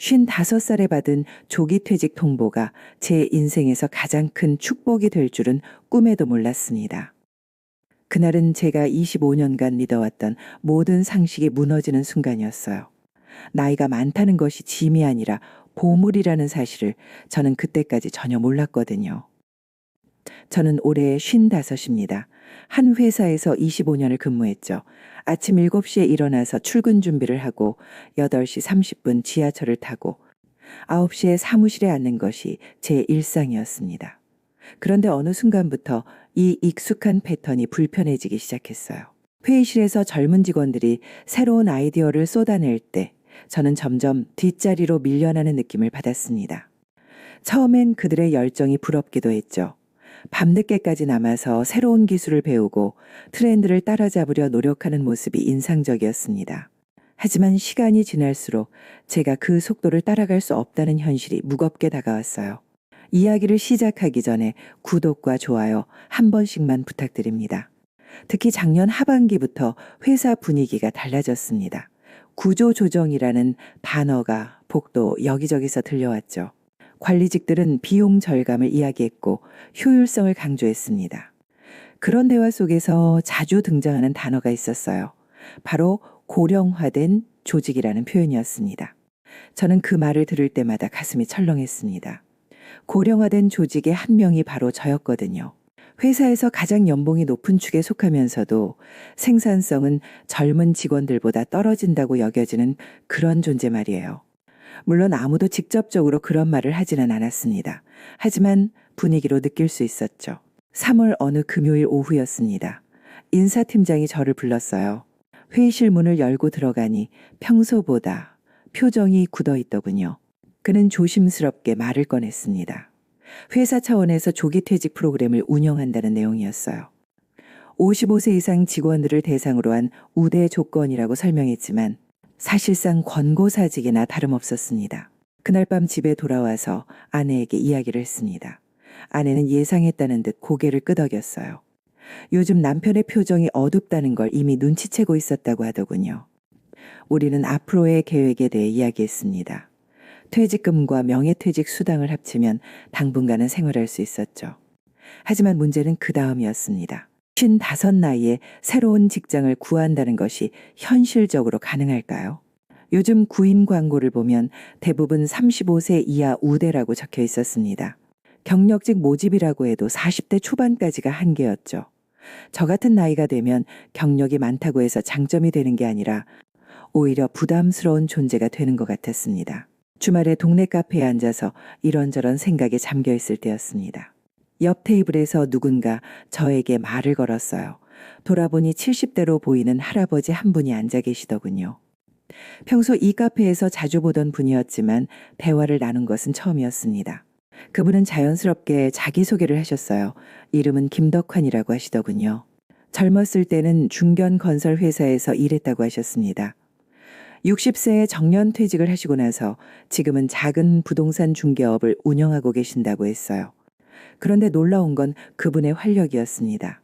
55살에 받은 조기 퇴직 통보가 제 인생에서 가장 큰 축복이 될 줄은 꿈에도 몰랐습니다. 그날은 제가 25년간 믿어왔던 모든 상식이 무너지는 순간이었어요. 나이가 많다는 것이 짐이 아니라 보물이라는 사실을 저는 그때까지 전혀 몰랐거든요. 저는 올해 55입니다. 한 회사에서 25년을 근무했죠. 아침 7시에 일어나서 출근 준비를 하고 8시 30분 지하철을 타고 9시에 사무실에 앉는 것이 제 일상이었습니다. 그런데 어느 순간부터 이 익숙한 패턴이 불편해지기 시작했어요. 회의실에서 젊은 직원들이 새로운 아이디어를 쏟아낼 때 저는 점점 뒷자리로 밀려나는 느낌을 받았습니다. 처음엔 그들의 열정이 부럽기도 했죠. 밤늦게까지 남아서 새로운 기술을 배우고 트렌드를 따라잡으려 노력하는 모습이 인상적이었습니다. 하지만 시간이 지날수록 제가 그 속도를 따라갈 수 없다는 현실이 무겁게 다가왔어요. 이야기를 시작하기 전에 구독과 좋아요 한 번씩만 부탁드립니다. 특히 작년 하반기부터 회사 분위기가 달라졌습니다. 구조조정이라는 단어가 복도 여기저기서 들려왔죠. 관리직들은 비용 절감을 이야기했고 효율성을 강조했습니다. 그런 대화 속에서 자주 등장하는 단어가 있었어요. 바로 고령화된 조직이라는 표현이었습니다. 저는 그 말을 들을 때마다 가슴이 철렁했습니다. 고령화된 조직의 한 명이 바로 저였거든요. 회사에서 가장 연봉이 높은 축에 속하면서도 생산성은 젊은 직원들보다 떨어진다고 여겨지는 그런 존재 말이에요. 물론 아무도 직접적으로 그런 말을 하지는 않았습니다. 하지만 분위기로 느낄 수 있었죠. 3월 어느 금요일 오후였습니다. 인사팀장이 저를 불렀어요. 회의실 문을 열고 들어가니 평소보다 표정이 굳어 있더군요. 그는 조심스럽게 말을 꺼냈습니다. 회사 차원에서 조기 퇴직 프로그램을 운영한다는 내용이었어요. 55세 이상 직원들을 대상으로 한 우대 조건이라고 설명했지만 사실상 권고사직이나 다름없었습니다. 그날 밤 집에 돌아와서 아내에게 이야기를 했습니다. 아내는 예상했다는 듯 고개를 끄덕였어요. 요즘 남편의 표정이 어둡다는 걸 이미 눈치채고 있었다고 하더군요. 우리는 앞으로의 계획에 대해 이야기했습니다. 퇴직금과 명예퇴직 수당을 합치면 당분간은 생활할 수 있었죠. 하지만 문제는 그 다음이었습니다. 55 나이에 새로운 직장을 구한다는 것이 현실적으로 가능할까요? 요즘 구인 광고를 보면 대부분 35세 이하 우대라고 적혀 있었습니다. 경력직 모집이라고 해도 40대 초반까지가 한계였죠. 저 같은 나이가 되면 경력이 많다고 해서 장점이 되는 게 아니라 오히려 부담스러운 존재가 되는 것 같았습니다. 주말에 동네 카페에 앉아서 이런저런 생각에 잠겨 있을 때였습니다. 옆 테이블에서 누군가 저에게 말을 걸었어요. 돌아보니 70대로 보이는 할아버지 한 분이 앉아 계시더군요. 평소 이 카페에서 자주 보던 분이었지만 대화를 나눈 것은 처음이었습니다. 그분은 자연스럽게 자기소개를 하셨어요. 이름은 김덕환이라고 하시더군요. 젊었을 때는 중견 건설 회사에서 일했다고 하셨습니다. 60세에 정년퇴직을 하시고 나서 지금은 작은 부동산 중개업을 운영하고 계신다고 했어요. 그런데 놀라운 건 그분의 활력이었습니다.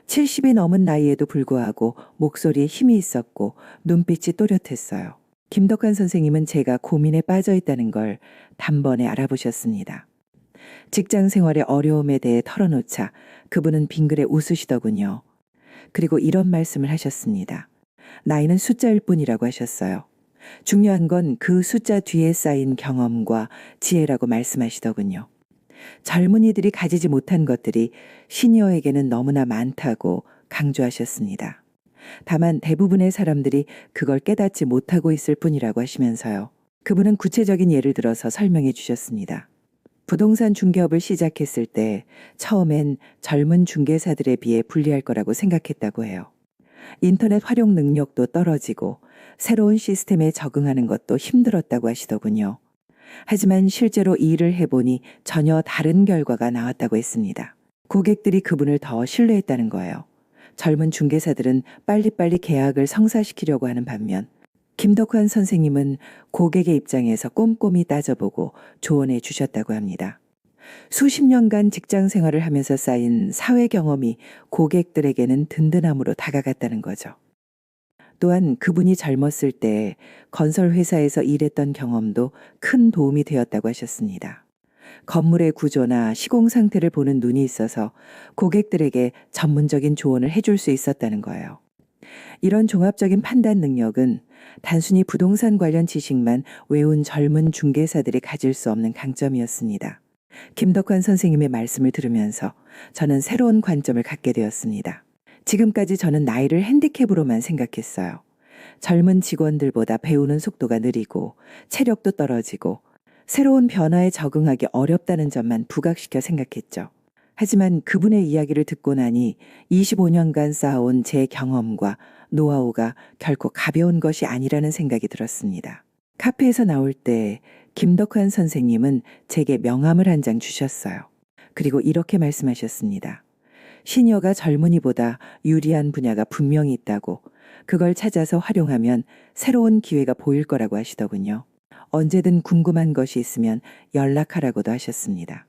70이 넘은 나이에도 불구하고 목소리에 힘이 있었고 눈빛이 또렷했어요. 김덕환 선생님은 제가 고민에 빠져 있다는 걸 단번에 알아보셨습니다. 직장 생활의 어려움에 대해 털어놓자 그분은 빙그레 웃으시더군요. 그리고 이런 말씀을 하셨습니다. 나이는 숫자일 뿐이라고 하셨어요. 중요한 건 그 숫자 뒤에 쌓인 경험과 지혜라고 말씀하시더군요. 젊은이들이 가지지 못한 것들이 시니어에게는 너무나 많다고 강조하셨습니다. 다만 대부분의 사람들이 그걸 깨닫지 못하고 있을 뿐이라고 하시면서요. 그분은 구체적인 예를 들어서 설명해 주셨습니다. 부동산 중개업을 시작했을 때 처음엔 젊은 중개사들에 비해 불리할 거라고 생각했다고 해요. 인터넷 활용 능력도 떨어지고 새로운 시스템에 적응하는 것도 힘들었다고 하시더군요. 하지만 실제로 일을 해보니 전혀 다른 결과가 나왔다고 했습니다. 고객들이 그분을 더 신뢰했다는 거예요. 젊은 중개사들은 빨리빨리 계약을 성사시키려고 하는 반면 김덕환 선생님은 고객의 입장에서 꼼꼼히 따져보고 조언해 주셨다고 합니다. 수십 년간 직장 생활을 하면서 쌓인 사회 경험이 고객들에게는 든든함으로 다가갔다는 거죠. 또한 그분이 젊었을 때 건설 회사에서 일했던 경험도 큰 도움이 되었다고 하셨습니다. 건물의 구조나 시공 상태를 보는 눈이 있어서 고객들에게 전문적인 조언을 해줄 수 있었다는 거예요. 이런 종합적인 판단 능력은 단순히 부동산 관련 지식만 외운 젊은 중개사들이 가질 수 없는 강점이었습니다. 김덕환 선생님의 말씀을 들으면서 저는 새로운 관점을 갖게 되었습니다. 지금까지 저는 나이를 핸디캡으로만 생각했어요. 젊은 직원들보다 배우는 속도가 느리고 체력도 떨어지고 새로운 변화에 적응하기 어렵다는 점만 부각시켜 생각했죠. 하지만 그분의 이야기를 듣고 나니 25년간 쌓아온 제 경험과 노하우가 결코 가벼운 것이 아니라는 생각이 들었습니다. 카페에서 나올 때 김덕환 선생님은 제게 명함을 한 장 주셨어요. 그리고 이렇게 말씀하셨습니다. 시니어가 젊은이보다 유리한 분야가 분명히 있다고, 그걸 찾아서 활용하면 새로운 기회가 보일 거라고 하시더군요. 언제든 궁금한 것이 있으면 연락하라고도 하셨습니다.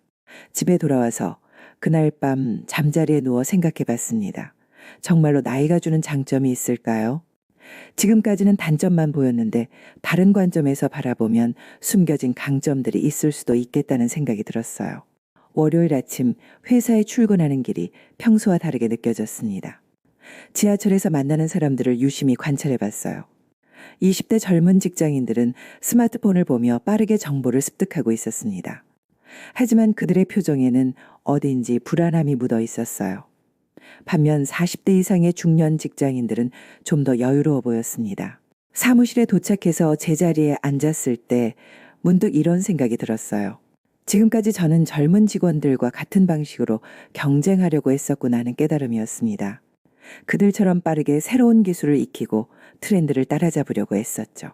집에 돌아와서 그날 밤 잠자리에 누워 생각해 봤습니다. 정말로 나이가 주는 장점이 있을까요? 지금까지는 단점만 보였는데 다른 관점에서 바라보면 숨겨진 강점들이 있을 수도 있겠다는 생각이 들었어요. 월요일 아침 회사에 출근하는 길이 평소와 다르게 느껴졌습니다. 지하철에서 만나는 사람들을 유심히 관찰해 봤어요. 20대 젊은 직장인들은 스마트폰을 보며 빠르게 정보를 습득하고 있었습니다. 하지만 그들의 표정에는 어딘지 불안함이 묻어 있었어요. 반면 40대 이상의 중년 직장인들은 좀 더 여유로워 보였습니다. 사무실에 도착해서 제자리에 앉았을 때 문득 이런 생각이 들었어요. 지금까지 저는 젊은 직원들과 같은 방식으로 경쟁하려고 했었구나 하는 깨달음이었습니다. 그들처럼 빠르게 새로운 기술을 익히고 트렌드를 따라잡으려고 했었죠.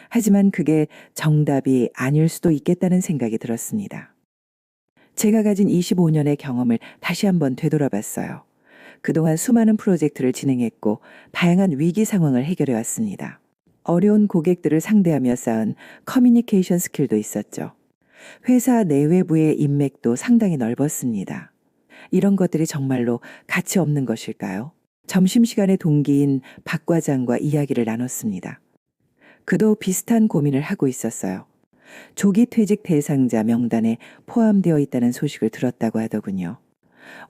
하지만 그게 정답이 아닐 수도 있겠다는 생각이 들었습니다. 제가 가진 25년의 경험을 다시 한번 되돌아봤어요. 그동안 수많은 프로젝트를 진행했고 다양한 위기 상황을 해결해 왔습니다. 어려운 고객들을 상대하며 쌓은 커뮤니케이션 스킬도 있었죠. 회사 내외부의 인맥도 상당히 넓었습니다. 이런 것들이 정말로 가치 없는 것일까요? 점심시간에 동기인 박 과장과 이야기를 나눴습니다. 그도 비슷한 고민을 하고 있었어요. 조기 퇴직 대상자 명단에 포함되어 있다는 소식을 들었다고 하더군요.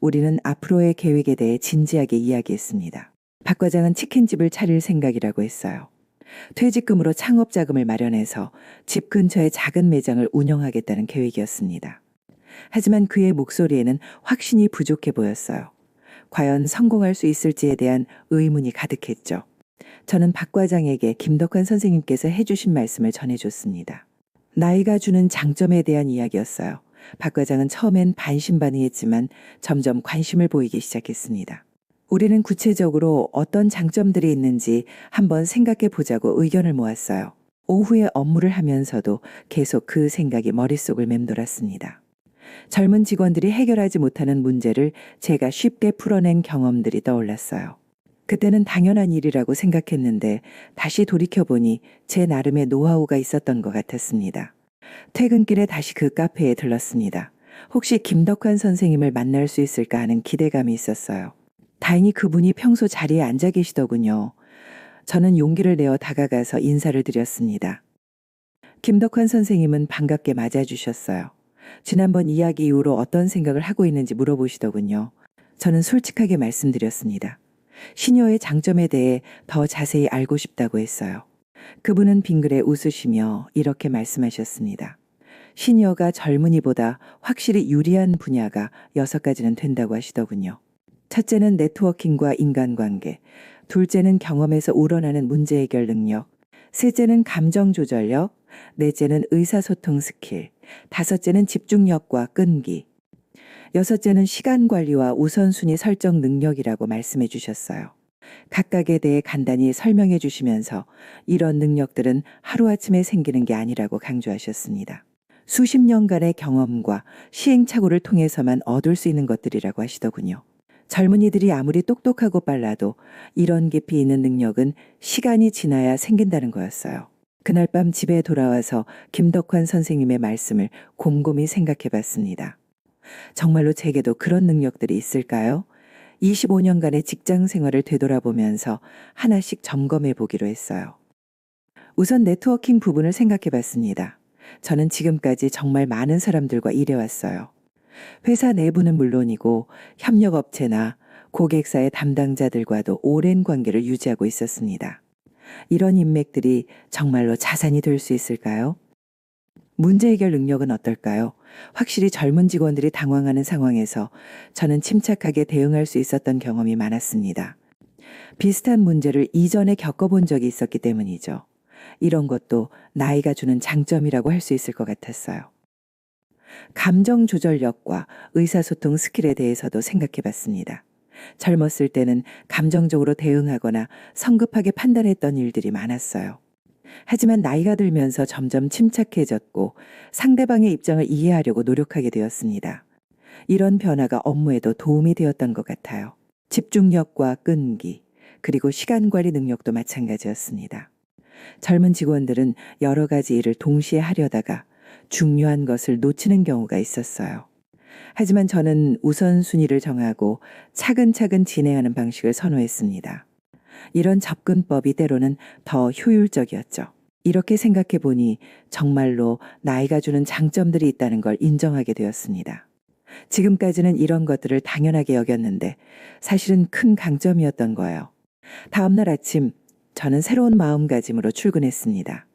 우리는 앞으로의 계획에 대해 진지하게 이야기했습니다. 박 과장은 치킨집을 차릴 생각이라고 했어요. 퇴직금으로 창업 자금을 마련해서 집 근처의 작은 매장을 운영하겠다는 계획이었습니다. 하지만 그의 목소리에는 확신이 부족해 보였어요. 과연 성공할 수 있을지에 대한 의문이 가득했죠. 저는 박 과장에게 김덕환 선생님께서 해주신 말씀을 전해줬습니다. 나이가 주는 장점에 대한 이야기였어요. 박 과장은 처음엔 반신반의했지만 점점 관심을 보이기 시작했습니다. 우리는 구체적으로 어떤 장점들이 있는지 한번 생각해 보자고 의견을 모았어요. 오후에 업무를 하면서도 계속 그 생각이 머릿속을 맴돌았습니다. 젊은 직원들이 해결하지 못하는 문제를 제가 쉽게 풀어낸 경험들이 떠올랐어요. 그때는 당연한 일이라고 생각했는데 다시 돌이켜보니 제 나름의 노하우가 있었던 것 같았습니다. 퇴근길에 다시 그 카페에 들렀습니다. 혹시 김덕환 선생님을 만날 수 있을까 하는 기대감이 있었어요. 다행히 그분이 평소 자리에 앉아 계시더군요. 저는 용기를 내어 다가가서 인사를 드렸습니다. 김덕환 선생님은 반갑게 맞아주셨어요. 지난번 이야기 이후로 어떤 생각을 하고 있는지 물어보시더군요. 저는 솔직하게 말씀드렸습니다. 시니어의 장점에 대해 더 자세히 알고 싶다고 했어요. 그분은 빙그레 웃으시며 이렇게 말씀하셨습니다. 시니어가 젊은이보다 확실히 유리한 분야가 6가지는 된다고 하시더군요. 첫째는 네트워킹과 인간관계, 둘째는 경험에서 우러나는 문제 해결 능력, 셋째는 감정 조절력, 넷째는 의사소통 스킬, 다섯째는 집중력과 끈기, 여섯째는 시간 관리와 우선순위 설정 능력이라고 말씀해 주셨어요. 각각에 대해 간단히 설명해 주시면서 이런 능력들은 하루아침에 생기는 게 아니라고 강조하셨습니다. 수십 년간의 경험과 시행착오를 통해서만 얻을 수 있는 것들이라고 하시더군요. 젊은이들이 아무리 똑똑하고 빨라도 이런 깊이 있는 능력은 시간이 지나야 생긴다는 거였어요. 그날 밤 집에 돌아와서 김덕환 선생님의 말씀을 곰곰이 생각해 봤습니다. 정말로 제게도 그런 능력들이 있을까요? 25년간의 직장 생활을 되돌아보면서 하나씩 점검해 보기로 했어요. 우선 네트워킹 부분을 생각해 봤습니다. 저는 지금까지 정말 많은 사람들과 일해왔어요. 회사 내부는 물론이고 협력업체나 고객사의 담당자들과도 오랜 관계를 유지하고 있었습니다. 이런 인맥들이 정말로 자산이 될 수 있을까요? 문제 해결 능력은 어떨까요? 확실히 젊은 직원들이 당황하는 상황에서 저는 침착하게 대응할 수 있었던 경험이 많았습니다. 비슷한 문제를 이전에 겪어본 적이 있었기 때문이죠. 이런 것도 나이가 주는 장점이라고 할 수 있을 것 같았어요. 감정 조절력과 의사소통 스킬에 대해서도 생각해 봤습니다. 젊었을 때는 감정적으로 대응하거나 성급하게 판단했던 일들이 많았어요. 하지만 나이가 들면서 점점 침착해졌고 상대방의 입장을 이해하려고 노력하게 되었습니다. 이런 변화가 업무에도 도움이 되었던 것 같아요. 집중력과 끈기, 그리고 시간 관리 능력도 마찬가지였습니다. 젊은 직원들은 여러 가지 일을 동시에 하려다가 중요한 것을 놓치는 경우가 있었어요. 하지만 저는 우선순위를 정하고 차근차근 진행하는 방식을 선호했습니다. 이런 접근법이 때로는 더 효율적이었죠. 이렇게 생각해 보니 정말로 나이가 주는 장점들이 있다는 걸 인정하게 되었습니다. 지금까지는 이런 것들을 당연하게 여겼는데 사실은 큰 강점이었던 거예요. 다음날 아침 저는 새로운 마음가짐으로 출근했습니다.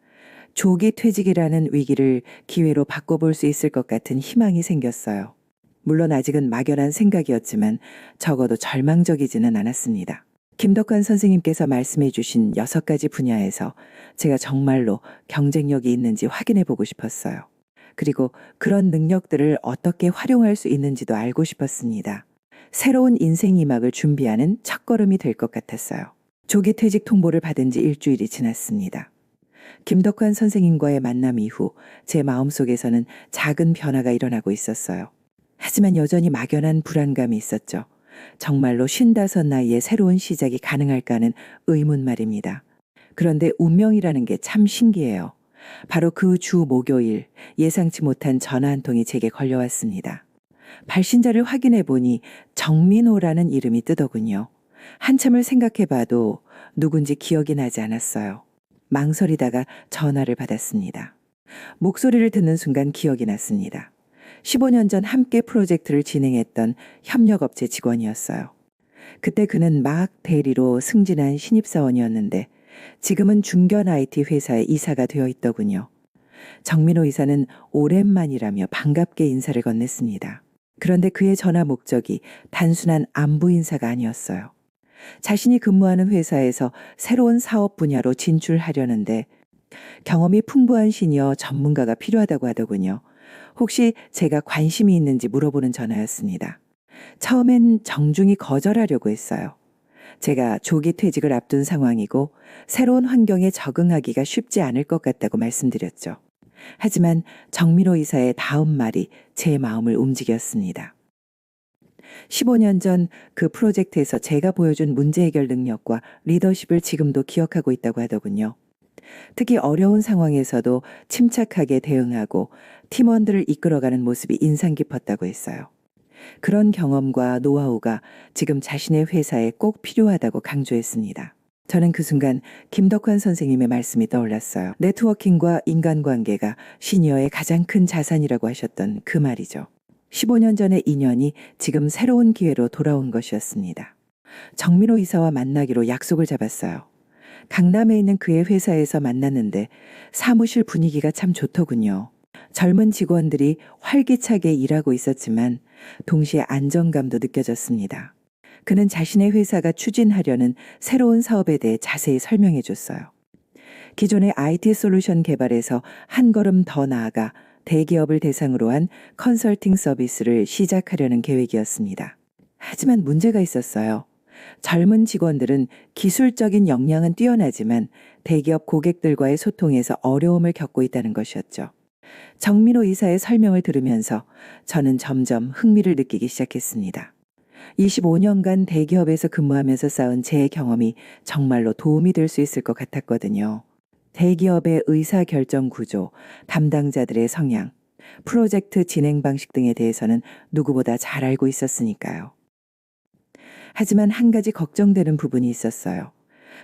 조기 퇴직이라는 위기를 기회로 바꿔볼 수 있을 것 같은 희망이 생겼어요. 물론 아직은 막연한 생각이었지만 적어도 절망적이지는 않았습니다. 김덕환 선생님께서 말씀해 주신 6가지 분야에서 제가 정말로 경쟁력이 있는지 확인해 보고 싶었어요. 그리고 그런 능력들을 어떻게 활용할 수 있는지도 알고 싶었습니다. 새로운 인생 2막을 준비하는 첫걸음이 될 것 같았어요. 조기 퇴직 통보를 받은 지 일주일이 지났습니다. 김덕환 선생님과의 만남 이후 제 마음속에서는 작은 변화가 일어나고 있었어요. 하지만 여전히 막연한 불안감이 있었죠. 정말로 55 나이에 새로운 시작이 가능할까는 의문 말입니다. 그런데 운명이라는 게 참 신기해요. 바로 그 주 목요일 예상치 못한 전화 한 통이 제게 걸려왔습니다. 발신자를 확인해 보니 정민호라는 이름이 뜨더군요. 한참을 생각해 봐도 누군지 기억이 나지 않았어요. 망설이다가 전화를 받았습니다. 목소리를 듣는 순간 기억이 났습니다. 15년 전 함께 프로젝트를 진행했던 협력업체 직원이었어요. 그때 그는 막 대리로 승진한 신입사원이었는데 지금은 중견 IT 회사에 이사가 되어 있더군요. 정민호 이사는 오랜만이라며 반갑게 인사를 건넸습니다. 그런데 그의 전화 목적이 단순한 안부 인사가 아니었어요. 자신이 근무하는 회사에서 새로운 사업 분야로 진출하려는데 경험이 풍부한 시니어 전문가가 필요하다고 하더군요. 혹시 제가 관심이 있는지 물어보는 전화였습니다. 처음엔 정중히 거절하려고 했어요. 제가 조기 퇴직을 앞둔 상황이고 새로운 환경에 적응하기가 쉽지 않을 것 같다고 말씀드렸죠. 하지만 정민호 이사의 다음 말이 제 마음을 움직였습니다. 15년 전 그 프로젝트에서 제가 보여준 문제 해결 능력과 리더십을 지금도 기억하고 있다고 하더군요. 특히 어려운 상황에서도 침착하게 대응하고 팀원들을 이끌어가는 모습이 인상 깊었다고 했어요. 그런 경험과 노하우가 지금 자신의 회사에 꼭 필요하다고 강조했습니다. 저는 그 순간 김덕환 선생님의 말씀이 떠올랐어요. 네트워킹과 인간관계가 시니어의 가장 큰 자산이라고 하셨던 그 말이죠. 15년 전의 인연이 지금 새로운 기회로 돌아온 것이었습니다. 정민호 이사와 만나기로 약속을 잡았어요. 강남에 있는 그의 회사에서 만났는데 사무실 분위기가 참 좋더군요. 젊은 직원들이 활기차게 일하고 있었지만 동시에 안정감도 느껴졌습니다. 그는 자신의 회사가 추진하려는 새로운 사업에 대해 자세히 설명해 줬어요. 기존의 IT 솔루션 개발에서 한 걸음 더 나아가 대기업을 대상으로 한 컨설팅 서비스를 시작하려는 계획이었습니다. 하지만 문제가 있었어요. 젊은 직원들은 기술적인 역량은 뛰어나지만 대기업 고객들과의 소통에서 어려움을 겪고 있다는 것이었죠. 정민호 이사의 설명을 들으면서 저는 점점 흥미를 느끼기 시작했습니다. 25년간 대기업에서 근무하면서 쌓은 제 경험이 정말로 도움이 될 수 있을 것 같았거든요. 대기업의 의사결정 구조, 담당자들의 성향, 프로젝트 진행 방식 등에 대해서는 누구보다 잘 알고 있었으니까요. 하지만 한 가지 걱정되는 부분이 있었어요.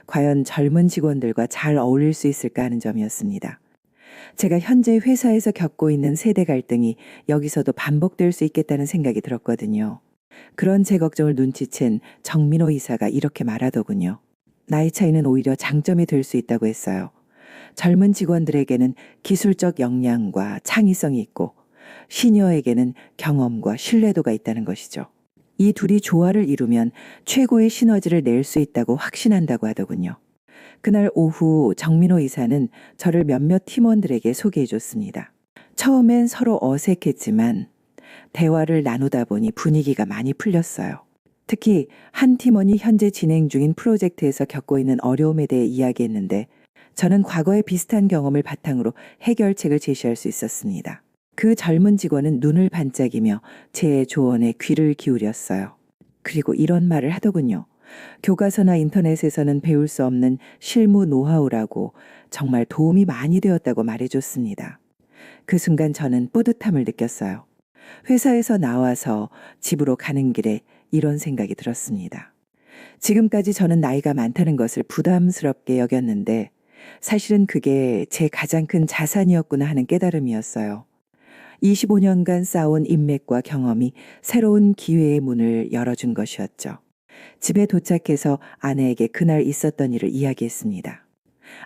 과연 젊은 직원들과 잘 어울릴 수 있을까 하는 점이었습니다. 제가 현재 회사에서 겪고 있는 세대 갈등이 여기서도 반복될 수 있겠다는 생각이 들었거든요. 그런 제 걱정을 눈치챈 정민호 이사가 이렇게 말하더군요. 나이 차이는 오히려 장점이 될 수 있다고 했어요. 젊은 직원들에게는 기술적 역량과 창의성이 있고 시니어에게는 경험과 신뢰도가 있다는 것이죠. 이 둘이 조화를 이루면 최고의 시너지를 낼 수 있다고 확신한다고 하더군요. 그날 오후 정민호 이사는 저를 몇몇 팀원들에게 소개해 줬습니다. 처음엔 서로 어색했지만 대화를 나누다 보니 분위기가 많이 풀렸어요. 특히 한 팀원이 현재 진행 중인 프로젝트에서 겪고 있는 어려움에 대해 이야기했는데 저는 과거의 비슷한 경험을 바탕으로 해결책을 제시할 수 있었습니다. 그 젊은 직원은 눈을 반짝이며 제 조언에 귀를 기울였어요. 그리고 이런 말을 하더군요. 교과서나 인터넷에서는 배울 수 없는 실무 노하우라고 정말 도움이 많이 되었다고 말해줬습니다. 그 순간 저는 뿌듯함을 느꼈어요. 회사에서 나와서 집으로 가는 길에 이런 생각이 들었습니다. 지금까지 저는 나이가 많다는 것을 부담스럽게 여겼는데 사실은 그게 제 가장 큰 자산이었구나 하는 깨달음이었어요. 25년간 쌓아온 인맥과 경험이 새로운 기회의 문을 열어준 것이었죠. 집에 도착해서 아내에게 그날 있었던 일을 이야기했습니다.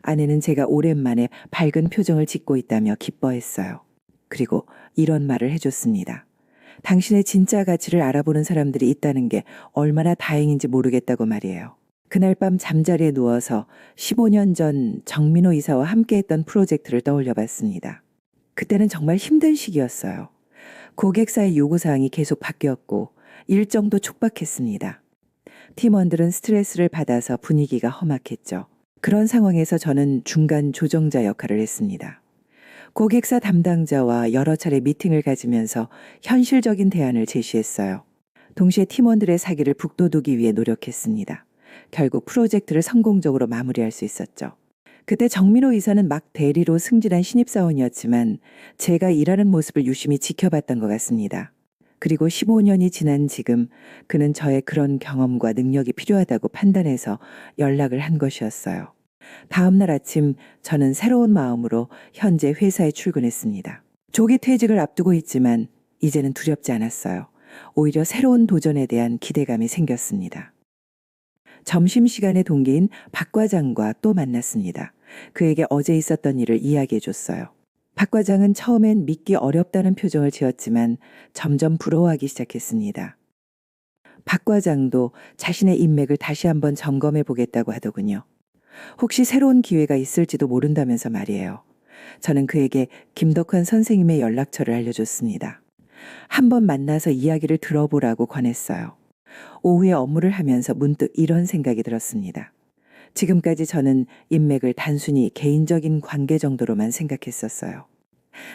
아내는 제가 오랜만에 밝은 표정을 짓고 있다며 기뻐했어요. 그리고 이런 말을 해줬습니다. 당신의 진짜 가치를 알아보는 사람들이 있다는 게 얼마나 다행인지 모르겠다고 말이에요. 그날 밤 잠자리에 누워서 15년 전 정민호 이사와 함께했던 프로젝트를 떠올려 봤습니다. 그때는 정말 힘든 시기였어요. 고객사의 요구사항이 계속 바뀌었고 일정도 촉박했습니다. 팀원들은 스트레스를 받아서 분위기가 험악했죠. 그런 상황에서 저는 중간 조정자 역할을 했습니다. 고객사 담당자와 여러 차례 미팅을 가지면서 현실적인 대안을 제시했어요. 동시에 팀원들의 사기를 북돋우기 위해 노력했습니다. 결국 프로젝트를 성공적으로 마무리할 수 있었죠. 그때 정민호 이사는 막 대리로 승진한 신입사원이었지만 제가 일하는 모습을 유심히 지켜봤던 것 같습니다. 그리고 15년이 지난 지금 그는 저의 그런 경험과 능력이 필요하다고 판단해서 연락을 한 것이었어요. 다음 날 아침 저는 새로운 마음으로 현재 회사에 출근했습니다. 조기 퇴직을 앞두고 있지만 이제는 두렵지 않았어요. 오히려 새로운 도전에 대한 기대감이 생겼습니다. 점심시간에 동기인 박 과장과 또 만났습니다. 그에게 어제 있었던 일을 이야기해 줬어요. 박 과장은 처음엔 믿기 어렵다는 표정을 지었지만 점점 부러워하기 시작했습니다. 박 과장도 자신의 인맥을 다시 한번 점검해 보겠다고 하더군요. 혹시 새로운 기회가 있을지도 모른다면서 말이에요. 저는 그에게 김덕환 선생님의 연락처를 알려줬습니다. 한번 만나서 이야기를 들어보라고 권했어요. 오후에 업무를 하면서 문득 이런 생각이 들었습니다. 지금까지 저는 인맥을 단순히 개인적인 관계 정도로만 생각했었어요.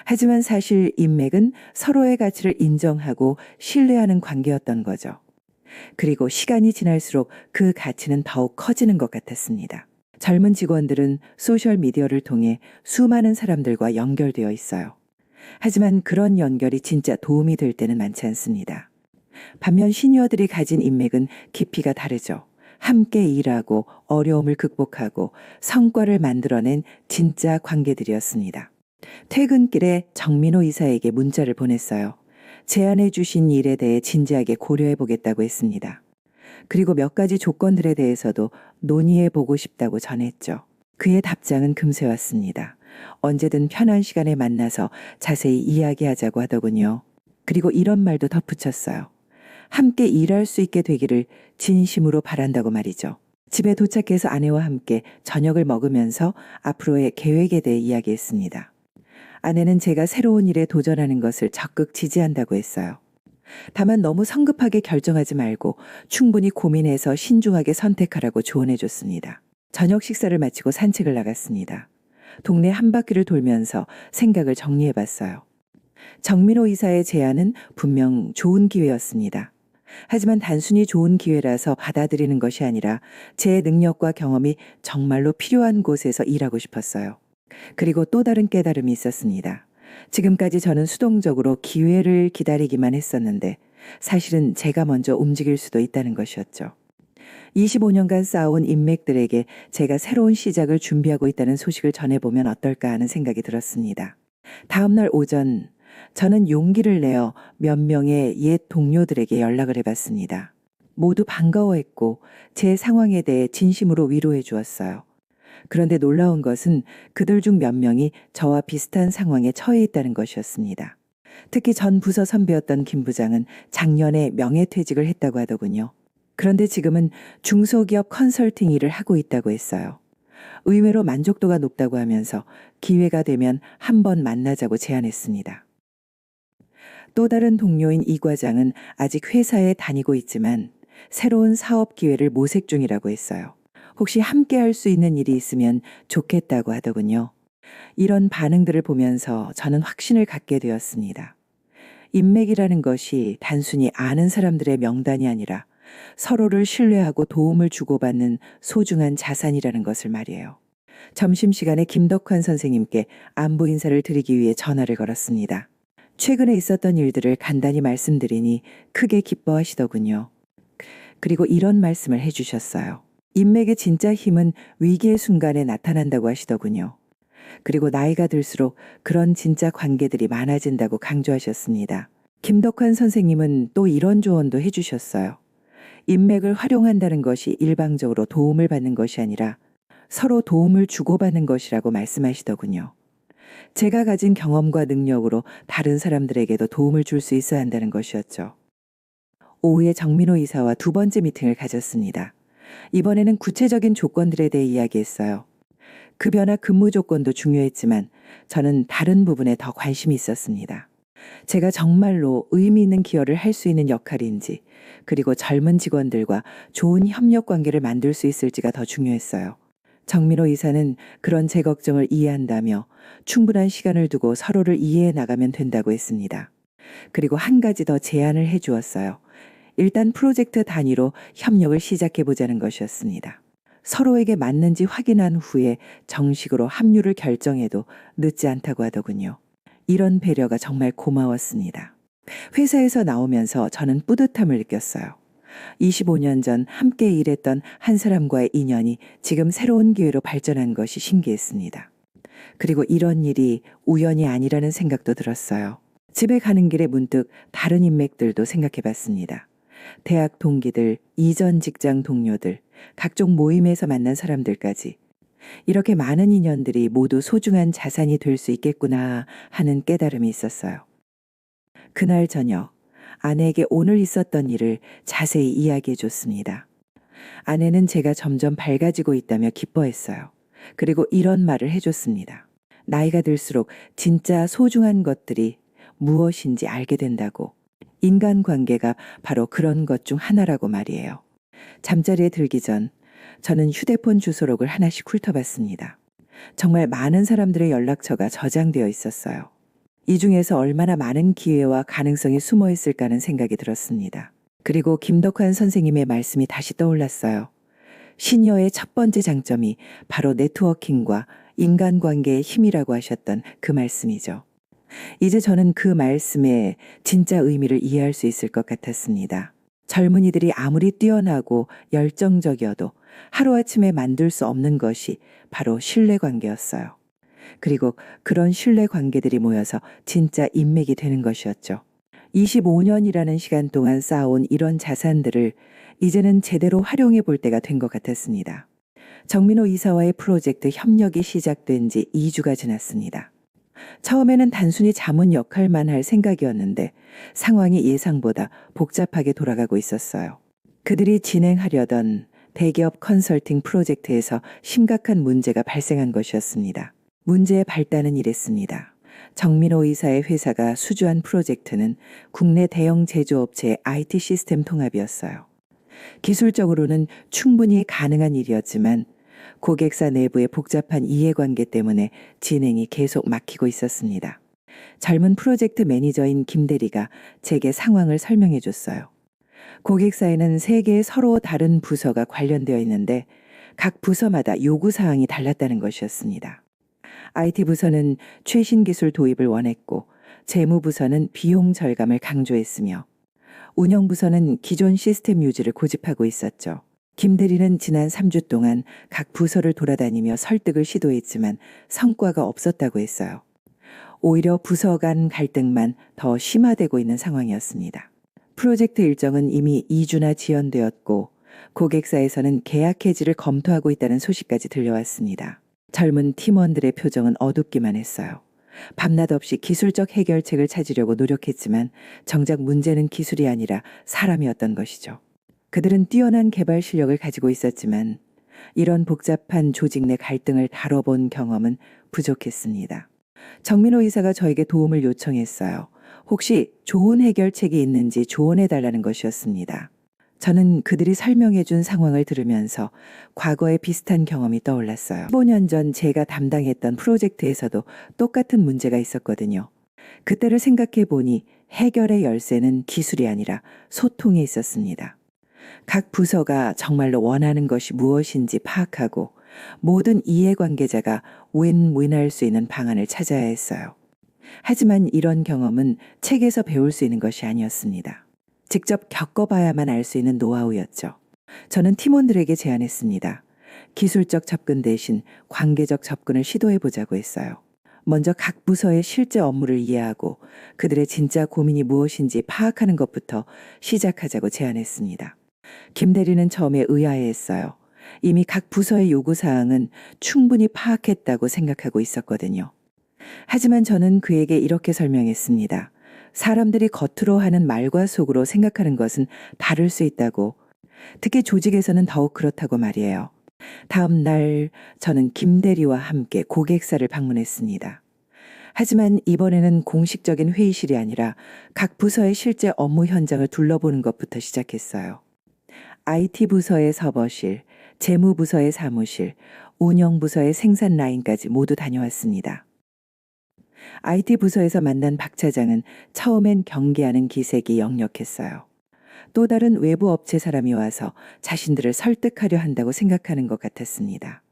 하지만 사실 인맥은 서로의 가치를 인정하고 신뢰하는 관계였던 거죠. 그리고 시간이 지날수록 그 가치는 더욱 커지는 것 같았습니다. 젊은 직원들은 소셜미디어를 통해 수많은 사람들과 연결되어 있어요. 하지만 그런 연결이 진짜 도움이 될 때는 많지 않습니다. 반면 시니어들이 가진 인맥은 깊이가 다르죠. 함께 일하고 어려움을 극복하고 성과를 만들어낸 진짜 관계들이었습니다. 퇴근길에 정민호 이사에게 문자를 보냈어요. 제안해 주신 일에 대해 진지하게 고려해 보겠다고 했습니다. 그리고 몇 가지 조건들에 대해서도 논의해 보고 싶다고 전했죠. 그의 답장은 금세 왔습니다. 언제든 편한 시간에 만나서 자세히 이야기하자고 하더군요. 그리고 이런 말도 덧붙였어요. 함께 일할 수 있게 되기를 진심으로 바란다고 말이죠. 집에 도착해서 아내와 함께 저녁을 먹으면서 앞으로의 계획에 대해 이야기했습니다. 아내는 제가 새로운 일에 도전하는 것을 적극 지지한다고 했어요. 다만 너무 성급하게 결정하지 말고 충분히 고민해서 신중하게 선택하라고 조언해 줬습니다. 저녁 식사를 마치고 산책을 나갔습니다. 동네 한 바퀴를 돌면서 생각을 정리해 봤어요. 정민호 이사의 제안은 분명 좋은 기회였습니다. 하지만 단순히 좋은 기회라서 받아들이는 것이 아니라 제 능력과 경험이 정말로 필요한 곳에서 일하고 싶었어요. 그리고 또 다른 깨달음이 있었습니다. 지금까지 저는 수동적으로 기회를 기다리기만 했었는데 사실은 제가 먼저 움직일 수도 있다는 것이었죠. 25년간 쌓아온 인맥들에게 제가 새로운 시작을 준비하고 있다는 소식을 전해보면 어떨까 하는 생각이 들었습니다. 다음날 오전 저는 용기를 내어 몇 명의 옛 동료들에게 연락을 해봤습니다. 모두 반가워했고 제 상황에 대해 진심으로 위로해 주었어요. 그런데 놀라운 것은 그들 중 몇 명이 저와 비슷한 상황에 처해 있다는 것이었습니다. 특히 전 부서 선배였던 김 부장은 작년에 명예퇴직을 했다고 하더군요. 그런데 지금은 중소기업 컨설팅 일을 하고 있다고 했어요. 의외로 만족도가 높다고 하면서 기회가 되면 한번 만나자고 제안했습니다. 또 다른 동료인 이 과장은 아직 회사에 다니고 있지만 새로운 사업 기회를 모색 중이라고 했어요. 혹시 함께 할 수 있는 일이 있으면 좋겠다고 하더군요. 이런 반응들을 보면서 저는 확신을 갖게 되었습니다. 인맥이라는 것이 단순히 아는 사람들의 명단이 아니라 서로를 신뢰하고 도움을 주고받는 소중한 자산이라는 것을 말이에요. 점심시간에 김덕환 선생님께 안부 인사를 드리기 위해 전화를 걸었습니다. 최근에 있었던 일들을 간단히 말씀드리니 크게 기뻐하시더군요. 그리고 이런 말씀을 해주셨어요. 인맥의 진짜 힘은 위기의 순간에 나타난다고 하시더군요. 그리고 나이가 들수록 그런 진짜 관계들이 많아진다고 강조하셨습니다. 김덕환 선생님은 또 이런 조언도 해주셨어요. 인맥을 활용한다는 것이 일방적으로 도움을 받는 것이 아니라 서로 도움을 주고받는 것이라고 말씀하시더군요. 제가 가진 경험과 능력으로 다른 사람들에게도 도움을 줄 수 있어야 한다는 것이었죠. 오후에 정민호 이사와 두 번째 미팅을 가졌습니다. 이번에는 구체적인 조건들에 대해 이야기했어요. 급여나 근무 조건도 중요했지만 저는 다른 부분에 더 관심이 있었습니다. 제가 정말로 의미 있는 기여를 할 수 있는 역할인지, 그리고 젊은 직원들과 좋은 협력 관계를 만들 수 있을지가 더 중요했어요. 정민호 이사는 그런 제 걱정을 이해한다며 충분한 시간을 두고 서로를 이해해 나가면 된다고 했습니다. 그리고 한 가지 더 제안을 해 주었어요. 일단 프로젝트 단위로 협력을 시작해 보자는 것이었습니다. 서로에게 맞는지 확인한 후에 정식으로 합류를 결정해도 늦지 않다고 하더군요. 이런 배려가 정말 고마웠습니다. 회사에서 나오면서 저는 뿌듯함을 느꼈어요. 25년 전 함께 일했던 한 사람과의 인연이 지금 새로운 기회로 발전한 것이 신기했습니다. 그리고 이런 일이 우연이 아니라는 생각도 들었어요. 집에 가는 길에 문득 다른 인맥들도 생각해 봤습니다. 대학 동기들, 이전 직장 동료들, 각종 모임에서 만난 사람들까지 이렇게 많은 인연들이 모두 소중한 자산이 될 수 있겠구나 하는 깨달음이 있었어요. 그날 저녁 아내에게 오늘 있었던 일을 자세히 이야기해 줬습니다. 아내는 제가 점점 밝아지고 있다며 기뻐했어요. 그리고 이런 말을 해줬습니다. 나이가 들수록 진짜 소중한 것들이 무엇인지 알게 된다고. 인간관계가 바로 그런 것 중 하나라고 말이에요. 잠자리에 들기 전 저는 휴대폰 주소록을 하나씩 훑어봤습니다. 정말 많은 사람들의 연락처가 저장되어 있었어요. 이 중에서 얼마나 많은 기회와 가능성이 숨어 있을까 하는 생각이 들었습니다. 그리고 김덕환 선생님의 말씀이 다시 떠올랐어요. 시니어의 첫 번째 장점이 바로 네트워킹과 인간관계의 힘이라고 하셨던 그 말씀이죠. 이제 저는 그 말씀의 진짜 의미를 이해할 수 있을 것 같았습니다. 젊은이들이 아무리 뛰어나고 열정적이어도 하루아침에 만들 수 없는 것이 바로 신뢰관계였어요. 그리고 그런 신뢰관계들이 모여서 진짜 인맥이 되는 것이었죠. 25년이라는 시간 동안 쌓아온 이런 자산들을 이제는 제대로 활용해 볼 때가 된 것 같았습니다. 정민호 이사와의 프로젝트 협력이 시작된 지 2주가 지났습니다. 처음에는 단순히 자문 역할만 할 생각이었는데 상황이 예상보다 복잡하게 돌아가고 있었어요. 그들이 진행하려던 대기업 컨설팅 프로젝트에서 심각한 문제가 발생한 것이었습니다. 문제의 발단은 이랬습니다. 정민호 이사의 회사가 수주한 프로젝트는 국내 대형 제조업체의 IT 시스템 통합이었어요. 기술적으로는 충분히 가능한 일이었지만 고객사 내부의 복잡한 이해관계 때문에 진행이 계속 막히고 있었습니다. 젊은 프로젝트 매니저인 김 대리가 제게 상황을 설명해 줬어요. 고객사에는 3개의 서로 다른 부서가 관련되어 있는데 각 부서마다 요구사항이 달랐다는 것이었습니다. IT 부서는 최신 기술 도입을 원했고 재무부서는 비용 절감을 강조했으며 운영부서는 기존 시스템 유지를 고집하고 있었죠. 김 대리는 지난 3주 동안 각 부서를 돌아다니며 설득을 시도했지만 성과가 없었다고 했어요. 오히려 부서 간 갈등만 더 심화되고 있는 상황이었습니다. 프로젝트 일정은 이미 2주나 지연되었고 고객사에서는 계약 해지를 검토하고 있다는 소식까지 들려왔습니다. 젊은 팀원들의 표정은 어둡기만 했어요. 밤낮 없이 기술적 해결책을 찾으려고 노력했지만 정작 문제는 기술이 아니라 사람이었던 것이죠. 그들은 뛰어난 개발 실력을 가지고 있었지만 이런 복잡한 조직 내 갈등을 다뤄본 경험은 부족했습니다. 정민호 이사가 저에게 도움을 요청했어요. 혹시 좋은 해결책이 있는지 조언해달라는 것이었습니다. 저는 그들이 설명해준 상황을 들으면서 과거의 비슷한 경험이 떠올랐어요. 15년 전 제가 담당했던 프로젝트에서도 똑같은 문제가 있었거든요. 그때를 생각해 보니 해결의 열쇠는 기술이 아니라 소통에 있었습니다. 각 부서가 정말로 원하는 것이 무엇인지 파악하고 모든 이해관계자가 윈윈할 수 있는 방안을 찾아야 했어요. 하지만 이런 경험은 책에서 배울 수 있는 것이 아니었습니다. 직접 겪어봐야만 알 수 있는 노하우였죠. 저는 팀원들에게 제안했습니다. 기술적 접근 대신 관계적 접근을 시도해보자고 했어요. 먼저 각 부서의 실제 업무를 이해하고 그들의 진짜 고민이 무엇인지 파악하는 것부터 시작하자고 제안했습니다. 김 대리는 처음에 의아해했어요. 이미 각 부서의 요구사항은 충분히 파악했다고 생각하고 있었거든요. 하지만 저는 그에게 이렇게 설명했습니다. 사람들이 겉으로 하는 말과 속으로 생각하는 것은 다를 수 있다고. 특히 조직에서는 더욱 그렇다고 말이에요. 다음 날 저는 김 대리와 함께 고객사를 방문했습니다. 하지만 이번에는 공식적인 회의실이 아니라 각 부서의 실제 업무 현장을 둘러보는 것부터 시작했어요. IT 부서의 서버실, 재무부서의 사무실, 운영부서의 생산 라인까지 모두 다녀왔습니다. IT 부서에서 만난 박 차장은 처음엔 경계하는 기색이 역력했어요. 또 다른 외부 업체 사람이 와서 자신들을 설득하려 한다고 생각하는 것 같았습니다.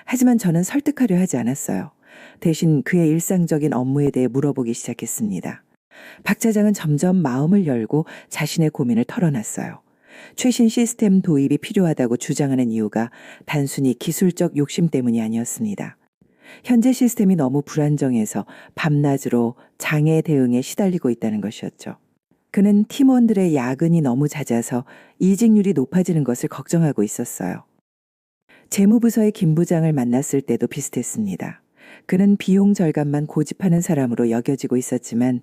하지만 저는 설득하려 하지 않았어요. 대신 그의 일상적인 업무에 대해 물어보기 시작했습니다. 박 차장은 점점 마음을 열고 자신의 고민을 털어놨어요. 최신 시스템 도입이 필요하다고 주장하는 이유가 단순히 기술적 욕심 때문이 아니었습니다. 현재 시스템이 너무 불안정해서 밤낮으로 장애 대응에 시달리고 있다는 것이었죠. 그는 팀원들의 야근이 너무 잦아서 이직률이 높아지는 것을 걱정하고 있었어요. 재무부서의 김 부장을 만났을 때도 비슷했습니다. 그는 비용 절감만 고집하는 사람으로 여겨지고 있었지만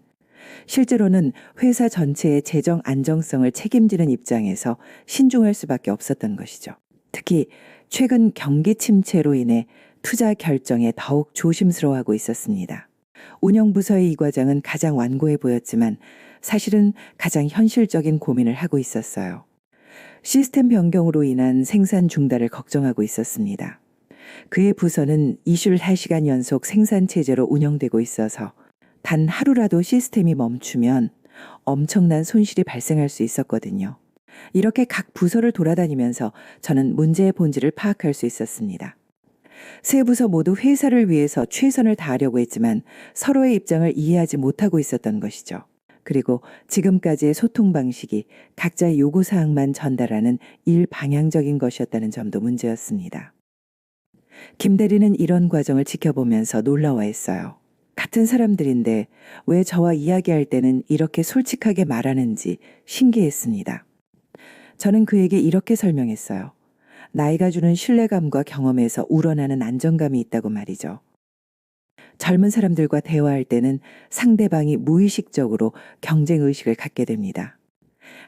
실제로는 회사 전체의 재정 안정성을 책임지는 입장에서 신중할 수밖에 없었던 것이죠. 특히 최근 경기 침체로 인해 투자 결정에 더욱 조심스러워하고 있었습니다. 운영부서의 이 과장은 가장 완고해 보였지만 사실은 가장 현실적인 고민을 하고 있었어요. 시스템 변경으로 인한 생산 중단을 걱정하고 있었습니다. 그의 부서는 24시간 연속 생산 체제로 운영되고 있어서 단 하루라도 시스템이 멈추면 엄청난 손실이 발생할 수 있었거든요. 이렇게 각 부서를 돌아다니면서 저는 문제의 본질을 파악할 수 있었습니다. 세 부서 모두 회사를 위해서 최선을 다하려고 했지만 서로의 입장을 이해하지 못하고 있었던 것이죠. 그리고 지금까지의 소통 방식이 각자의 요구사항만 전달하는 일방향적인 것이었다는 점도 문제였습니다. 김 대리는 이런 과정을 지켜보면서 놀라워했어요. 같은 사람들인데 왜 저와 이야기할 때는 이렇게 솔직하게 말하는지 신기했습니다. 저는 그에게 이렇게 설명했어요. 나이가 주는 신뢰감과 경험에서 우러나는 안정감이 있다고 말이죠. 젊은 사람들과 대화할 때는 상대방이 무의식적으로 경쟁의식을 갖게 됩니다.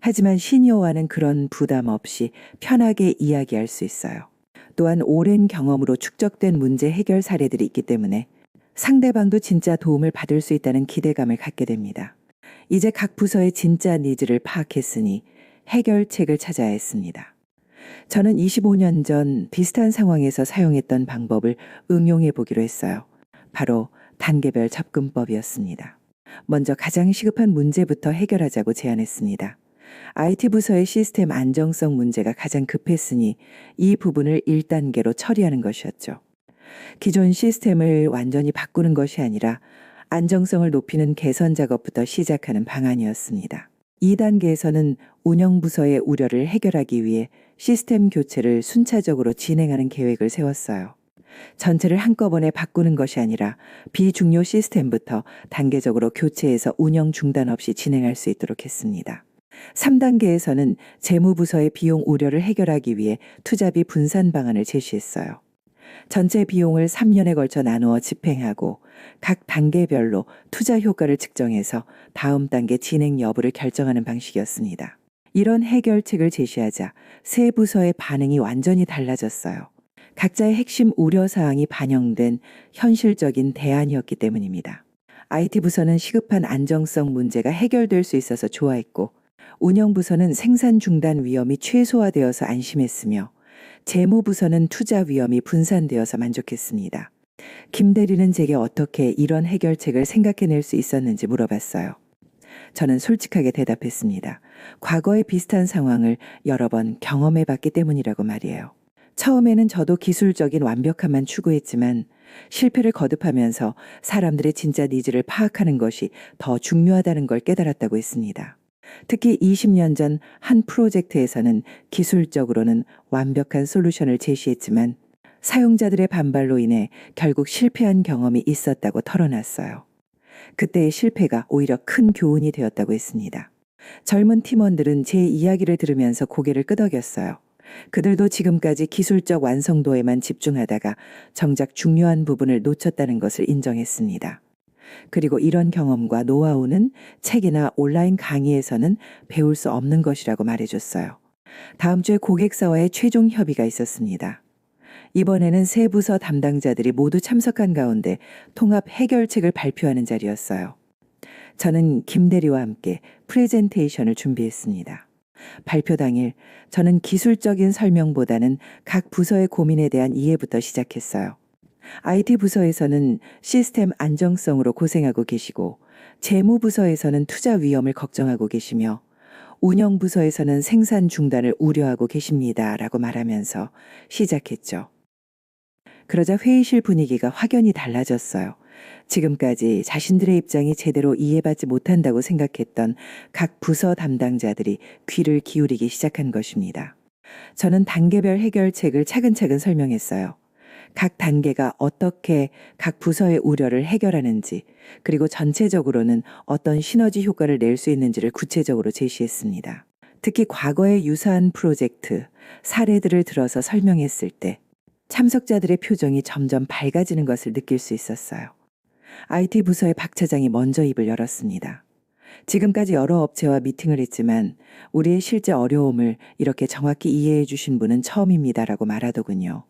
하지만 시니어와는 그런 부담 없이 편하게 이야기할 수 있어요. 또한 오랜 경험으로 축적된 문제 해결 사례들이 있기 때문에 상대방도 진짜 도움을 받을 수 있다는 기대감을 갖게 됩니다. 이제 각 부서의 진짜 니즈를 파악했으니 해결책을 찾아야 했습니다. 저는 25년 전 비슷한 상황에서 사용했던 방법을 응용해 보기로 했어요. 바로 단계별 접근법이었습니다. 먼저 가장 시급한 문제부터 해결하자고 제안했습니다. IT 부서의 시스템 안정성 문제가 가장 급했으니 이 부분을 1단계로 처리하는 것이었죠. 기존 시스템을 완전히 바꾸는 것이 아니라 안정성을 높이는 개선 작업부터 시작하는 방안이었습니다. 2단계에서는 운영부서의 우려를 해결하기 위해 시스템 교체를 순차적으로 진행하는 계획을 세웠어요. 전체를 한꺼번에 바꾸는 것이 아니라 비중요 시스템부터 단계적으로 교체해서 운영 중단 없이 진행할 수 있도록 했습니다. 3단계에서는 재무부서의 비용 우려를 해결하기 위해 투자비 분산 방안을 제시했어요. 전체 비용을 3년에 걸쳐 나누어 집행하고 각 단계별로 투자 효과를 측정해서 다음 단계 진행 여부를 결정하는 방식이었습니다. 이런 해결책을 제시하자 세 부서의 반응이 완전히 달라졌어요. 각자의 핵심 우려사항이 반영된 현실적인 대안이었기 때문입니다. IT부서는 시급한 안정성 문제가 해결될 수 있어서 좋아했고, 운영부서는 생산 중단 위험이 최소화되어서 안심했으며, 재무부서는 투자 위험이 분산되어서 만족했습니다. 김 대리는 제게 어떻게 이런 해결책을 생각해낼 수 있었는지 물어봤어요. 저는 솔직하게 대답했습니다. 과거의 비슷한 상황을 여러 번 경험해봤기 때문이라고 말이에요. 처음에는 저도 기술적인 완벽함만 추구했지만 실패를 거듭하면서 사람들의 진짜 니즈를 파악하는 것이 더 중요하다는 걸 깨달았다고 했습니다. 특히 20년 전 한 프로젝트에서는 기술적으로는 완벽한 솔루션을 제시했지만 사용자들의 반발로 인해 결국 실패한 경험이 있었다고 털어놨어요. 그때의 실패가 오히려 큰 교훈이 되었다고 했습니다. 젊은 팀원들은 제 이야기를 들으면서 고개를 끄덕였어요. 그들도 지금까지 기술적 완성도에만 집중하다가 정작 중요한 부분을 놓쳤다는 것을 인정했습니다. 그리고 이런 경험과 노하우는 책이나 온라인 강의에서는 배울 수 없는 것이라고 말해줬어요. 다음 주에 고객사와의 최종 협의가 있었습니다. 이번에는 세 부서 담당자들이 모두 참석한 가운데 통합 해결책을 발표하는 자리였어요. 저는 김 대리와 함께 프레젠테이션을 준비했습니다. 발표 당일 저는 기술적인 설명보다는 각 부서의 고민에 대한 이해부터 시작했어요. IT 부서에서는 시스템 안정성으로 고생하고 계시고, 재무부서에서는 투자 위험을 걱정하고 계시며, 운영부서에서는 생산 중단을 우려하고 계십니다. 라고 말하면서 시작했죠. 그러자 회의실 분위기가 확연히 달라졌어요. 지금까지 자신들의 입장이 제대로 이해받지 못한다고 생각했던 각 부서 담당자들이 귀를 기울이기 시작한 것입니다. 저는 단계별 해결책을 차근차근 설명했어요. 각 단계가 어떻게 각 부서의 우려를 해결하는지, 그리고 전체적으로는 어떤 시너지 효과를 낼 수 있는지를 구체적으로 제시했습니다. 특히 과거의 유사한 프로젝트, 사례들을 들어서 설명했을 때 참석자들의 표정이 점점 밝아지는 것을 느낄 수 있었어요. IT 부서의 박 차장이 먼저 입을 열었습니다. 지금까지 여러 업체와 미팅을 했지만 우리의 실제 어려움을 이렇게 정확히 이해해 주신 분은 처음입니다라고 말하더군요.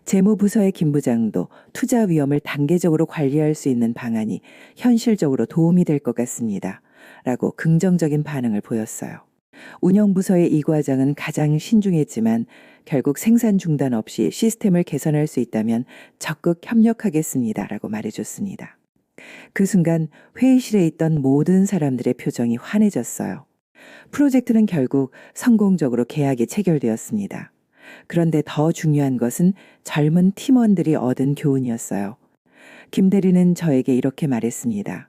재무부서의 김 부장도 투자 위험을 단계적으로 관리할 수 있는 방안이 현실적으로 도움이 될 것 같습니다. 라고 긍정적인 반응을 보였어요. 운영부서의 이 과장은 가장 신중했지만 결국 생산 중단 없이 시스템을 개선할 수 있다면 적극 협력하겠습니다. 라고 말해줬습니다. 그 순간 회의실에 있던 모든 사람들의 표정이 환해졌어요. 프로젝트는 결국 성공적으로 계약이 체결되었습니다. 그런데 더 중요한 것은 젊은 팀원들이 얻은 교훈이었어요. 김 대리는 저에게 이렇게 말했습니다.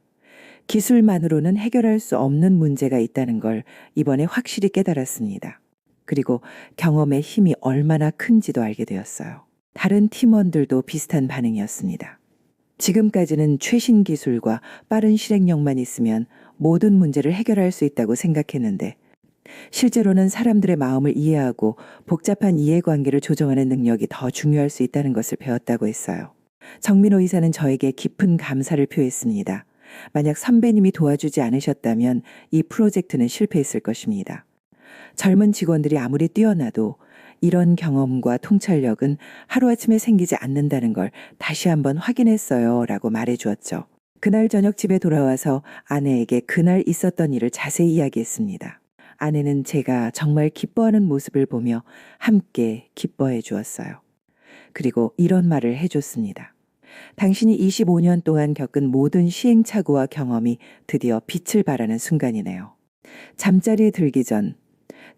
기술만으로는 해결할 수 없는 문제가 있다는 걸 이번에 확실히 깨달았습니다. 그리고 경험의 힘이 얼마나 큰지도 알게 되었어요. 다른 팀원들도 비슷한 반응이었습니다. 지금까지는 최신 기술과 빠른 실행력만 있으면 모든 문제를 해결할 수 있다고 생각했는데 실제로는 사람들의 마음을 이해하고 복잡한 이해관계를 조정하는 능력이 더 중요할 수 있다는 것을 배웠다고 했어요. 정민호 이사는 저에게 깊은 감사를 표했습니다. 만약 선배님이 도와주지 않으셨다면 이 프로젝트는 실패했을 것입니다. 젊은 직원들이 아무리 뛰어나도 이런 경험과 통찰력은 하루아침에 생기지 않는다는 걸 다시 한번 확인했어요. 라고 말해주었죠. 그날 저녁 집에 돌아와서 아내에게 그날 있었던 일을 자세히 이야기했습니다. 아내는 제가 정말 기뻐하는 모습을 보며 함께 기뻐해 주었어요. 그리고 이런 말을 해줬습니다. 당신이 25년 동안 겪은 모든 시행착오와 경험이 드디어 빛을 발하는 순간이네요. 잠자리에 들기 전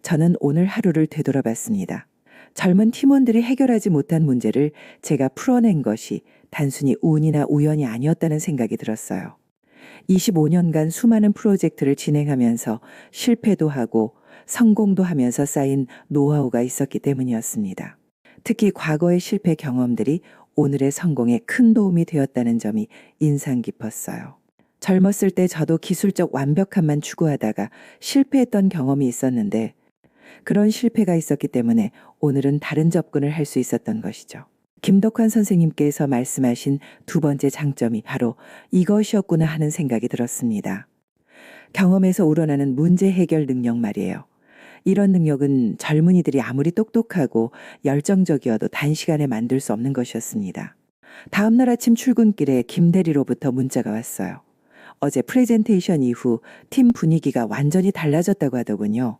저는 오늘 하루를 되돌아봤습니다. 젊은 팀원들이 해결하지 못한 문제를 제가 풀어낸 것이 단순히 운이나 우연이 아니었다는 생각이 들었어요. 25년간 수많은 프로젝트를 진행하면서 실패도 하고 성공도 하면서 쌓인 노하우가 있었기 때문이었습니다. 특히 과거의 실패 경험들이 오늘의 성공에 큰 도움이 되었다는 점이 인상 깊었어요. 젊었을 때 저도 기술적 완벽함만 추구하다가 실패했던 경험이 있었는데 그런 실패가 있었기 때문에 오늘은 다른 접근을 할 수 있었던 것이죠. 김덕환 선생님께서 말씀하신 두 번째 장점이 바로 이것이었구나 하는 생각이 들었습니다. 경험에서 우러나는 문제 해결 능력 말이에요. 이런 능력은 젊은이들이 아무리 똑똑하고 열정적이어도 단시간에 만들 수 없는 것이었습니다. 다음 날 아침 출근길에 김 대리로부터 문자가 왔어요. 어제 프레젠테이션 이후 팀 분위기가 완전히 달라졌다고 하더군요.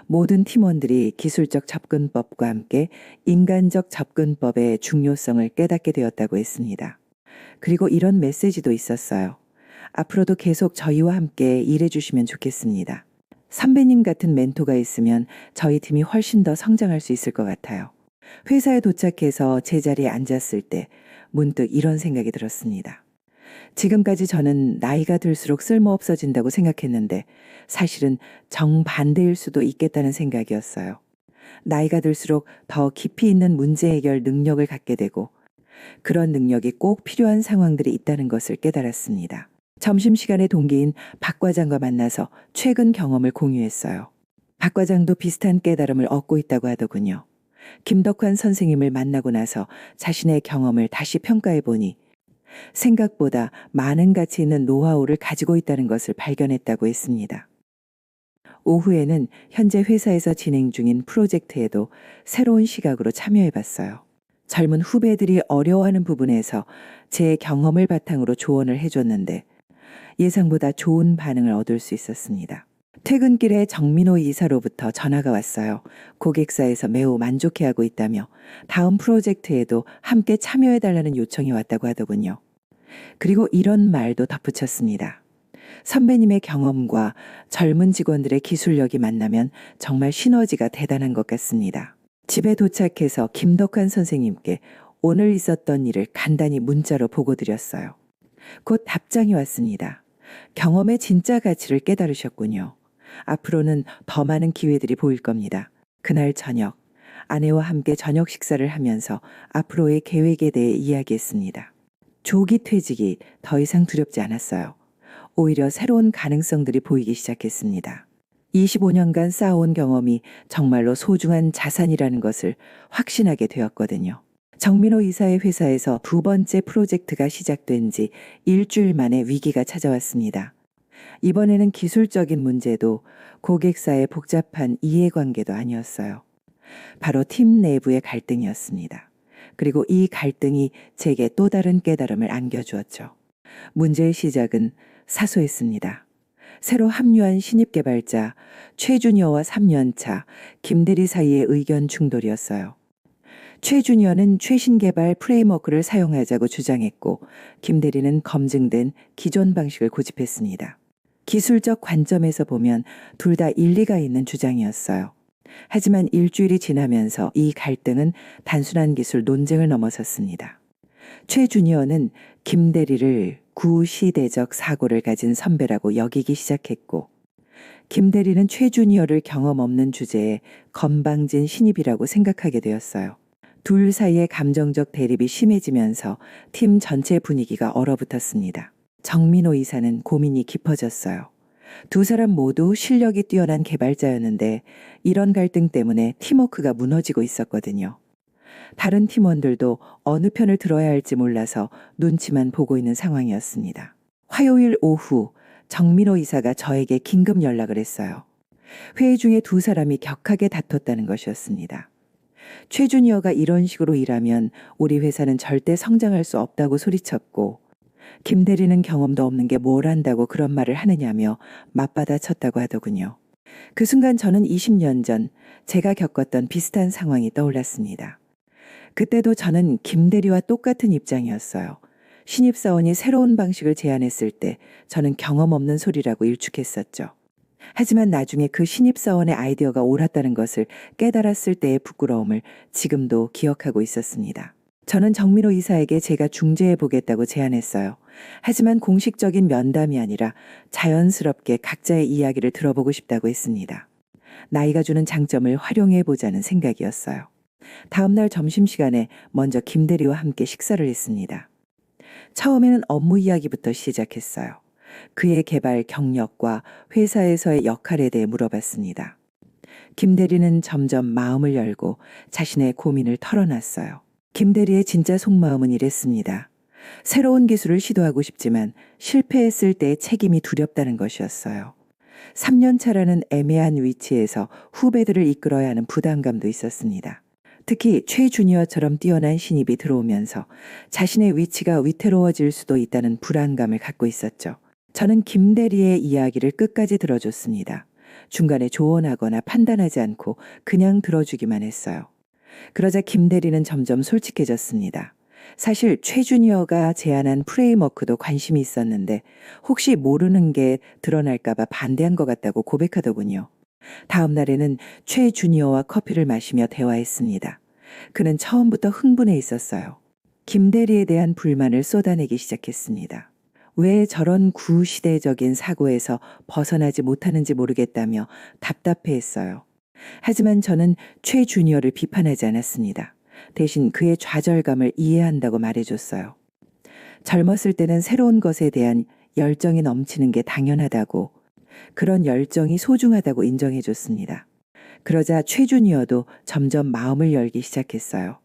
모든 팀원들이 기술적 접근법과 함께 인간적 접근법의 중요성을 깨닫게 되었다고 했습니다. 그리고 이런 메시지도 있었어요. 앞으로도 계속 저희와 함께 일해 주시면 좋겠습니다. 선배님 같은 멘토가 있으면 저희 팀이 훨씬 더 성장할 수 있을 것 같아요. 회사에 도착해서 제자리에 앉았을 때 문득 이런 생각이 들었습니다. 지금까지 저는 나이가 들수록 쓸모없어진다고 생각했는데 사실은 정반대일 수도 있겠다는 생각이었어요. 나이가 들수록 더 깊이 있는 문제 해결 능력을 갖게 되고 그런 능력이 꼭 필요한 상황들이 있다는 것을 깨달았습니다. 점심시간에 동기인 박 과장과 만나서 최근 경험을 공유했어요. 박 과장도 비슷한 깨달음을 얻고 있다고 하더군요. 김덕환 선생님을 만나고 나서 자신의 경험을 다시 평가해 보니 생각보다 많은 가치 있는 노하우를 가지고 있다는 것을 발견했다고 했습니다. 오후에는 현재 회사에서 진행 중인 프로젝트에도 새로운 시각으로 참여해 봤어요. 젊은 후배들이 어려워하는 부분에서 제 경험을 바탕으로 조언을 해줬는데 예상보다 좋은 반응을 얻을 수 있었습니다. 퇴근길에 정민호 이사로부터 전화가 왔어요. 고객사에서 매우 만족해하고 있다며 다음 프로젝트에도 함께 참여해달라는 요청이 왔다고 하더군요. 그리고 이런 말도 덧붙였습니다. 선배님의 경험과 젊은 직원들의 기술력이 만나면 정말 시너지가 대단한 것 같습니다. 집에 도착해서 김덕환 선생님께 오늘 있었던 일을 간단히 문자로 보고드렸어요. 곧 답장이 왔습니다. 경험의 진짜 가치를 깨달으셨군요. 앞으로는 더 많은 기회들이 보일 겁니다. 그날 저녁, 아내와 함께 저녁 식사를 하면서 앞으로의 계획에 대해 이야기했습니다. 조기 퇴직이 더 이상 두렵지 않았어요. 오히려 새로운 가능성들이 보이기 시작했습니다. 25년간 쌓아온 경험이 정말로 소중한 자산이라는 것을 확신하게 되었거든요. 정민호 이사의 회사에서 두 번째 프로젝트가 시작된 지 일주일 만에 위기가 찾아왔습니다. 이번에는 기술적인 문제도 고객사의 복잡한 이해관계도 아니었어요. 바로 팀 내부의 갈등이었습니다. 그리고 이 갈등이 제게 또 다른 깨달음을 안겨주었죠. 문제의 시작은 사소했습니다. 새로 합류한 신입 개발자 최주니어와 3년차 김대리 사이의 의견 충돌이었어요. 최주니어는 최신 개발 프레임워크를 사용하자고 주장했고 김대리는 검증된 기존 방식을 고집했습니다. 기술적 관점에서 보면 둘 다 일리가 있는 주장이었어요. 하지만 일주일이 지나면서 이 갈등은 단순한 기술 논쟁을 넘어섰습니다. 최주니어는 김대리를 구시대적 사고를 가진 선배라고 여기기 시작했고 김대리는 최주니어를 경험 없는 주제에 건방진 신입이라고 생각하게 되었어요. 둘 사이의 감정적 대립이 심해지면서 팀 전체 분위기가 얼어붙었습니다. 정민호 이사는 고민이 깊어졌어요. 두 사람 모두 실력이 뛰어난 개발자였는데 이런 갈등 때문에 팀워크가 무너지고 있었거든요. 다른 팀원들도 어느 편을 들어야 할지 몰라서 눈치만 보고 있는 상황이었습니다. 화요일 오후 정민호 이사가 저에게 긴급 연락을 했어요. 회의 중에 두 사람이 격하게 다퉜다는 것이었습니다. 최주니어가 이런 식으로 일하면 우리 회사는 절대 성장할 수 없다고 소리쳤고 김 대리는 경험도 없는 게 뭘 한다고 그런 말을 하느냐며 맞받아쳤다고 하더군요. 그 순간 저는 20년 전 제가 겪었던 비슷한 상황이 떠올랐습니다. 그때도 저는 김 대리와 똑같은 입장이었어요. 신입사원이 새로운 방식을 제안했을 때 저는 경험 없는 소리라고 일축했었죠. 하지만 나중에 그 신입사원의 아이디어가 옳았다는 것을 깨달았을 때의 부끄러움을 지금도 기억하고 있었습니다. 저는 정민호 이사에게 제가 중재해 보겠다고 제안했어요. 하지만 공식적인 면담이 아니라 자연스럽게 각자의 이야기를 들어보고 싶다고 했습니다. 나이가 주는 장점을 활용해 보자는 생각이었어요. 다음 날 점심시간에 먼저 김 대리와 함께 식사를 했습니다. 처음에는 업무 이야기부터 시작했어요. 그의 개발 경력과 회사에서의 역할에 대해 물어봤습니다. 김 대리는 점점 마음을 열고 자신의 고민을 털어놨어요. 김 대리의 진짜 속마음은 이랬습니다. 새로운 기술을 시도하고 싶지만 실패했을 때의 책임이 두렵다는 것이었어요. 3년 차라는 애매한 위치에서 후배들을 이끌어야 하는 부담감도 있었습니다. 특히 최 주니어처럼 뛰어난 신입이 들어오면서 자신의 위치가 위태로워질 수도 있다는 불안감을 갖고 있었죠. 저는 김 대리의 이야기를 끝까지 들어줬습니다. 중간에 조언하거나 판단하지 않고 그냥 들어주기만 했어요. 그러자 김 대리는 점점 솔직해졌습니다. 사실 최 주니어가 제안한 프레임워크도 관심이 있었는데 혹시 모르는 게 드러날까봐 반대한 것 같다고 고백하더군요. 다음 날에는 최 주니어와 커피를 마시며 대화했습니다. 그는 처음부터 흥분해 있었어요. 김 대리에 대한 불만을 쏟아내기 시작했습니다. 왜 저런 구시대적인 사고에서 벗어나지 못하는지 모르겠다며 답답해했어요. 하지만 저는 최 주니어를 비판하지 않았습니다. 대신 그의 좌절감을 이해한다고 말해줬어요. 젊었을 때는 새로운 것에 대한 열정이 넘치는 게 당연하다고, 그런 열정이 소중하다고 인정해줬습니다. 그러자 최 주니어도 점점 마음을 열기 시작했어요.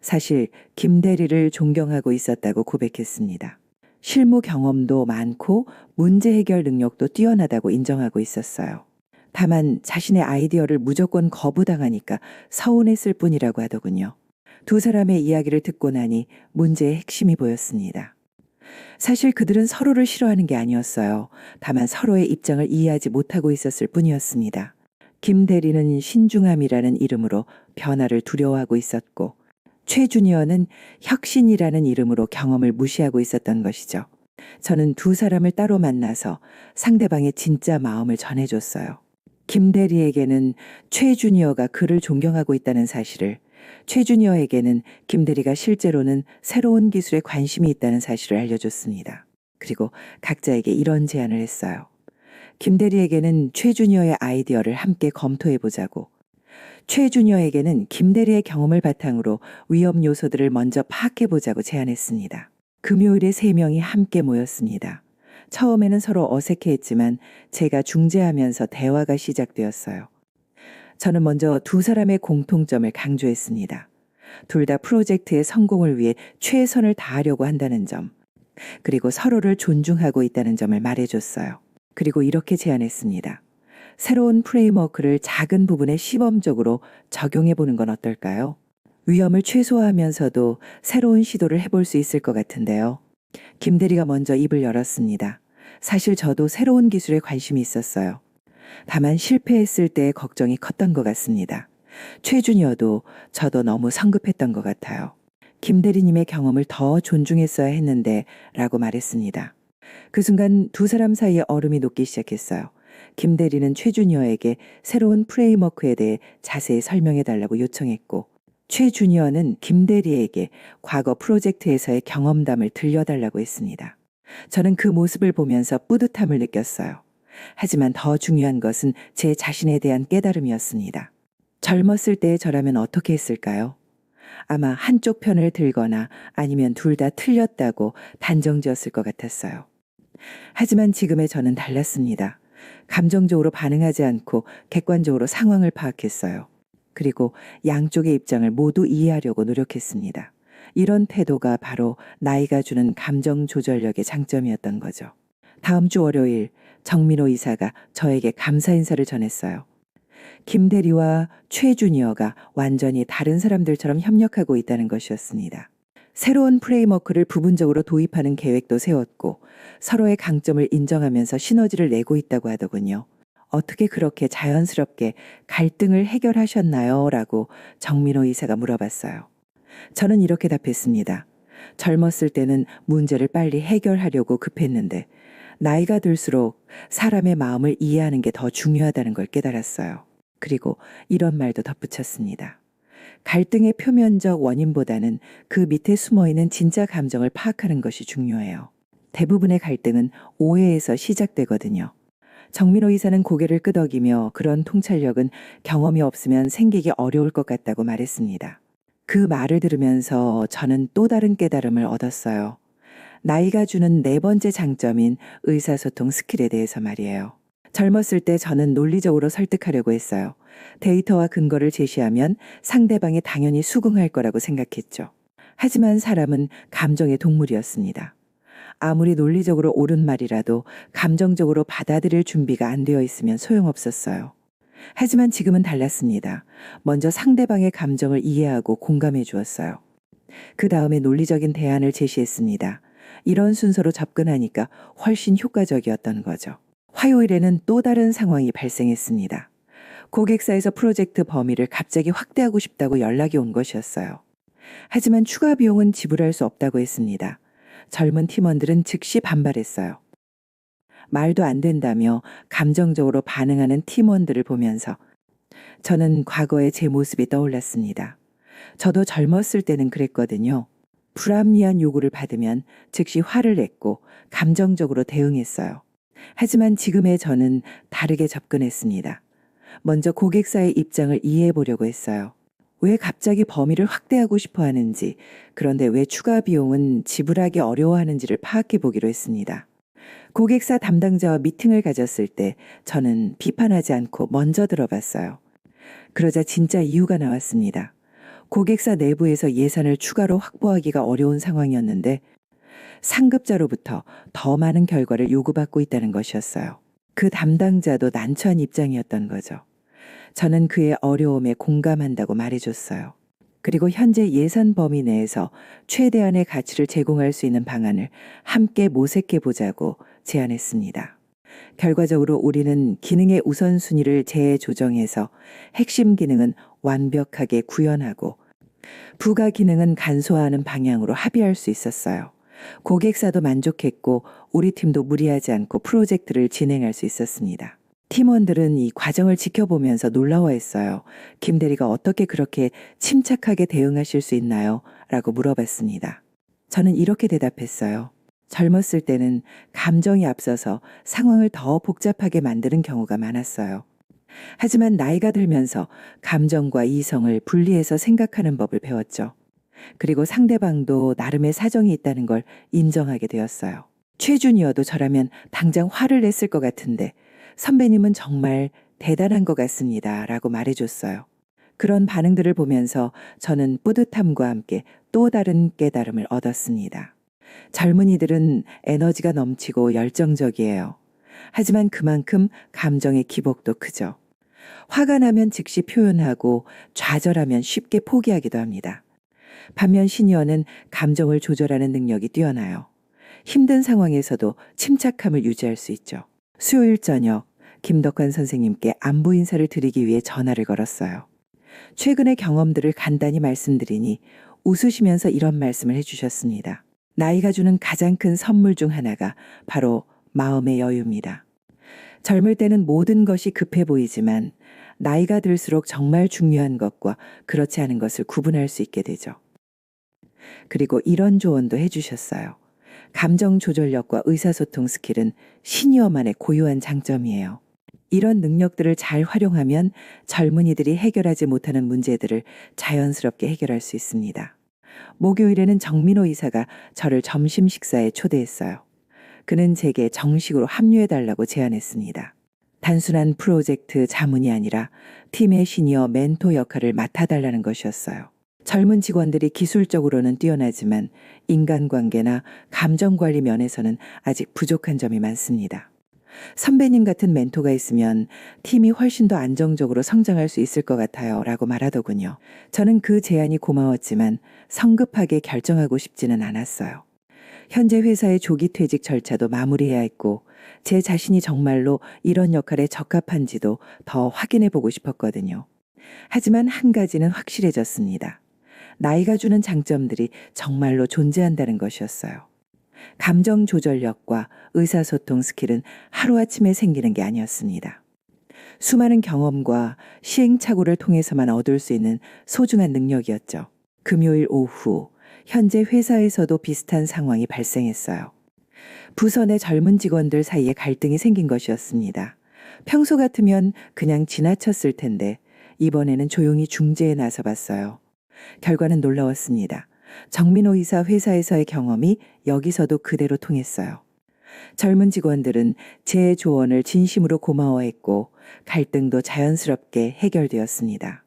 사실 김 대리를 존경하고 있었다고 고백했습니다. 실무 경험도 많고 문제 해결 능력도 뛰어나다고 인정하고 있었어요. 다만 자신의 아이디어를 무조건 거부당하니까 서운했을 뿐이라고 하더군요. 두 사람의 이야기를 듣고 나니 문제의 핵심이 보였습니다. 사실 그들은 서로를 싫어하는 게 아니었어요. 다만 서로의 입장을 이해하지 못하고 있었을 뿐이었습니다. 김 대리는 신중함이라는 이름으로 변화를 두려워하고 있었고, 최 주니어는 혁신이라는 이름으로 경험을 무시하고 있었던 것이죠. 저는 두 사람을 따로 만나서 상대방의 진짜 마음을 전해줬어요. 김 대리에게는 최 주니어가 그를 존경하고 있다는 사실을, 최 주니어에게는 김 대리가 실제로는 새로운 기술에 관심이 있다는 사실을 알려줬습니다. 그리고 각자에게 이런 제안을 했어요. 김 대리에게는 최 주니어의 아이디어를 함께 검토해보자고, 최 주니어에게는 김 대리의 경험을 바탕으로 위험 요소들을 먼저 파악해보자고 제안했습니다. 금요일에 3명이 함께 모였습니다. 처음에는 서로 어색해했지만 제가 중재하면서 대화가 시작되었어요. 저는 먼저 두 사람의 공통점을 강조했습니다. 둘 다 프로젝트의 성공을 위해 최선을 다하려고 한다는 점, 그리고 서로를 존중하고 있다는 점을 말해줬어요. 그리고 이렇게 제안했습니다. 새로운 프레임워크를 작은 부분에 시범적으로 적용해 보는 건 어떨까요? 위험을 최소화하면서도 새로운 시도를 해볼 수 있을 것 같은데요. 김 대리가 먼저 입을 열었습니다. 사실 저도 새로운 기술에 관심이 있었어요. 다만 실패했을 때의 걱정이 컸던 것 같습니다. 최 주니어도 저도 너무 성급했던 것 같아요. 김 대리님의 경험을 더 존중했어야 했는데 라고 말했습니다. 그 순간 두 사람 사이에 얼음이 녹기 시작했어요. 김 대리는 최 주니어에게 새로운 프레임워크에 대해 자세히 설명해 달라고 요청했고, 최 주니어는 김 대리에게 과거 프로젝트에서의 경험담을 들려달라고 했습니다. 저는 그 모습을 보면서 뿌듯함을 느꼈어요. 하지만 더 중요한 것은 제 자신에 대한 깨달음이었습니다. 젊었을 때의 저라면 어떻게 했을까요? 아마 한쪽 편을 들거나 아니면 둘 다 틀렸다고 단정지었을 것 같았어요. 하지만 지금의 저는 달랐습니다. 감정적으로 반응하지 않고 객관적으로 상황을 파악했어요. 그리고 양쪽의 입장을 모두 이해하려고 노력했습니다. 이런 태도가 바로 나이가 주는 감정 조절력의 장점이었던 거죠. 다음 주 월요일 정민호 이사가 저에게 감사 인사를 전했어요. 김 대리와 최 주니어가 완전히 다른 사람들처럼 협력하고 있다는 것이었습니다. 새로운 프레임워크를 부분적으로 도입하는 계획도 세웠고 서로의 강점을 인정하면서 시너지를 내고 있다고 하더군요. 어떻게 그렇게 자연스럽게 갈등을 해결하셨나요? 라고 정민호 이사가 물어봤어요. 저는 이렇게 답했습니다. 젊었을 때는 문제를 빨리 해결하려고 급했는데 나이가 들수록 사람의 마음을 이해하는 게 더 중요하다는 걸 깨달았어요. 그리고 이런 말도 덧붙였습니다. 갈등의 표면적 원인보다는 그 밑에 숨어있는 진짜 감정을 파악하는 것이 중요해요. 대부분의 갈등은 오해에서 시작되거든요. 정민호 의사는 고개를 끄덕이며 그런 통찰력은 경험이 없으면 생기기 어려울 것 같다고 말했습니다. 그 말을 들으면서 저는 또 다른 깨달음을 얻었어요. 나이가 주는 네 번째 장점인 의사소통 스킬에 대해서 말이에요. 젊었을 때 저는 논리적으로 설득하려고 했어요. 데이터와 근거를 제시하면 상대방이 당연히 수긍할 거라고 생각했죠. 하지만 사람은 감정의 동물이었습니다. 아무리 논리적으로 옳은 말이라도 감정적으로 받아들일 준비가 안 되어 있으면 소용없었어요. 하지만 지금은 달랐습니다. 먼저 상대방의 감정을 이해하고 공감해 주었어요. 그 다음에 논리적인 대안을 제시했습니다. 이런 순서로 접근하니까 훨씬 효과적이었던 거죠. 화요일에는 또 다른 상황이 발생했습니다. 고객사에서 프로젝트 범위를 갑자기 확대하고 싶다고 연락이 온 것이었어요. 하지만 추가 비용은 지불할 수 없다고 했습니다. 젊은 팀원들은 즉시 반발했어요. 말도 안 된다며 감정적으로 반응하는 팀원들을 보면서 저는 과거의 제 모습이 떠올랐습니다. 저도 젊었을 때는 그랬거든요. 불합리한 요구를 받으면 즉시 화를 냈고 감정적으로 대응했어요. 하지만 지금의 저는 다르게 접근했습니다. 먼저 고객사의 입장을 이해해 보려고 했어요. 왜 갑자기 범위를 확대하고 싶어 하는지, 그런데 왜 추가 비용은 지불하기 어려워하는지를 파악해 보기로 했습니다. 고객사 담당자와 미팅을 가졌을 때 저는 비판하지 않고 먼저 들어봤어요. 그러자 진짜 이유가 나왔습니다. 고객사 내부에서 예산을 추가로 확보하기가 어려운 상황이었는데 상급자로부터 더 많은 결과를 요구받고 있다는 것이었어요. 그 담당자도 난처한 입장이었던 거죠. 저는 그의 어려움에 공감한다고 말해줬어요. 그리고 현재 예산 범위 내에서 최대한의 가치를 제공할 수 있는 방안을 함께 모색해 보자고 제안했습니다. 결과적으로 우리는 기능의 우선순위를 재조정해서 핵심 기능은 완벽하게 구현하고 부가 기능은 간소화하는 방향으로 합의할 수 있었어요. 고객사도 만족했고 우리 팀도 무리하지 않고 프로젝트를 진행할 수 있었습니다. 팀원들은 이 과정을 지켜보면서 놀라워했어요. 김 대리가 어떻게 그렇게 침착하게 대응하실 수 있나요? 라고 물어봤습니다. 저는 이렇게 대답했어요. 젊었을 때는 감정이 앞서서 상황을 더 복잡하게 만드는 경우가 많았어요. 하지만 나이가 들면서 감정과 이성을 분리해서 생각하는 법을 배웠죠. 그리고 상대방도 나름의 사정이 있다는 걸 인정하게 되었어요. 최준이어도 저라면 당장 화를 냈을 것 같은데 선배님은 정말 대단한 것 같습니다. 라고 말해줬어요. 그런 반응들을 보면서 저는 뿌듯함과 함께 또 다른 깨달음을 얻었습니다. 젊은이들은 에너지가 넘치고 열정적이에요. 하지만 그만큼 감정의 기복도 크죠. 화가 나면 즉시 표현하고 좌절하면 쉽게 포기하기도 합니다. 반면 시니어는 감정을 조절하는 능력이 뛰어나요. 힘든 상황에서도 침착함을 유지할 수 있죠. 수요일 저녁 김덕환 선생님께 안부 인사를 드리기 위해 전화를 걸었어요. 최근의 경험들을 간단히 말씀드리니 웃으시면서 이런 말씀을 해주셨습니다. 나이가 주는 가장 큰 선물 중 하나가 바로 마음의 여유입니다. 젊을 때는 모든 것이 급해 보이지만 나이가 들수록 정말 중요한 것과 그렇지 않은 것을 구분할 수 있게 되죠. 그리고 이런 조언도 해주셨어요. 감정 조절력과 의사소통 스킬은 시니어만의 고유한 장점이에요. 이런 능력들을 잘 활용하면 젊은이들이 해결하지 못하는 문제들을 자연스럽게 해결할 수 있습니다. 목요일에는 정민호 이사가 저를 점심 식사에 초대했어요. 그는 제게 정식으로 합류해달라고 제안했습니다. 단순한 프로젝트 자문이 아니라 팀의 시니어 멘토 역할을 맡아달라는 것이었어요. 젊은 직원들이 기술적으로는 뛰어나지만 인간관계나 감정관리 면에서는 아직 부족한 점이 많습니다. 선배님 같은 멘토가 있으면 팀이 훨씬 더 안정적으로 성장할 수 있을 것 같아요. 라고 말하더군요. 저는 그 제안이 고마웠지만 성급하게 결정하고 싶지는 않았어요. 현재 회사의 조기 퇴직 절차도 마무리해야 했고 제 자신이 정말로 이런 역할에 적합한지도 더 확인해 보고 싶었거든요. 하지만 한 가지는 확실해졌습니다. 나이가 주는 장점들이 정말로 존재한다는 것이었어요. 감정 조절력과 의사소통 스킬은 하루아침에 생기는 게 아니었습니다. 수많은 경험과 시행착오를 통해서만 얻을 수 있는 소중한 능력이었죠. 금요일 오후, 현재 회사에서도 비슷한 상황이 발생했어요. 부서 내 젊은 직원들 사이에 갈등이 생긴 것이었습니다. 평소 같으면 그냥 지나쳤을 텐데 이번에는 조용히 중재에 나서 봤어요. 결과는 놀라웠습니다. 정민호 이사 회사에서의 경험이 여기서도 그대로 통했어요. 젊은 직원들은 제 조언을 진심으로 고마워했고 갈등도 자연스럽게 해결되었습니다.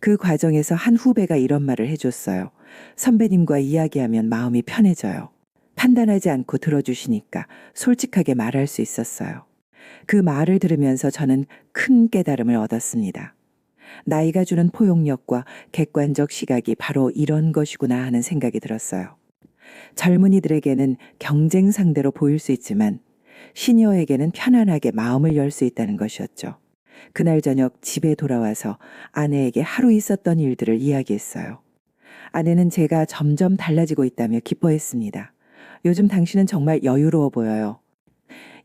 그 과정에서 한 후배가 이런 말을 해줬어요. 선배님과 이야기하면 마음이 편해져요. 판단하지 않고 들어주시니까 솔직하게 말할 수 있었어요. 그 말을 들으면서 저는 큰 깨달음을 얻었습니다. 나이가 주는 포용력과 객관적 시각이 바로 이런 것이구나 하는 생각이 들었어요. 젊은이들에게는 경쟁 상대로 보일 수 있지만 시니어에게는 편안하게 마음을 열 수 있다는 것이었죠. 그날 저녁 집에 돌아와서 아내에게 하루 있었던 일들을 이야기했어요. 아내는 제가 점점 달라지고 있다며 기뻐했습니다. 요즘 당신은 정말 여유로워 보여요.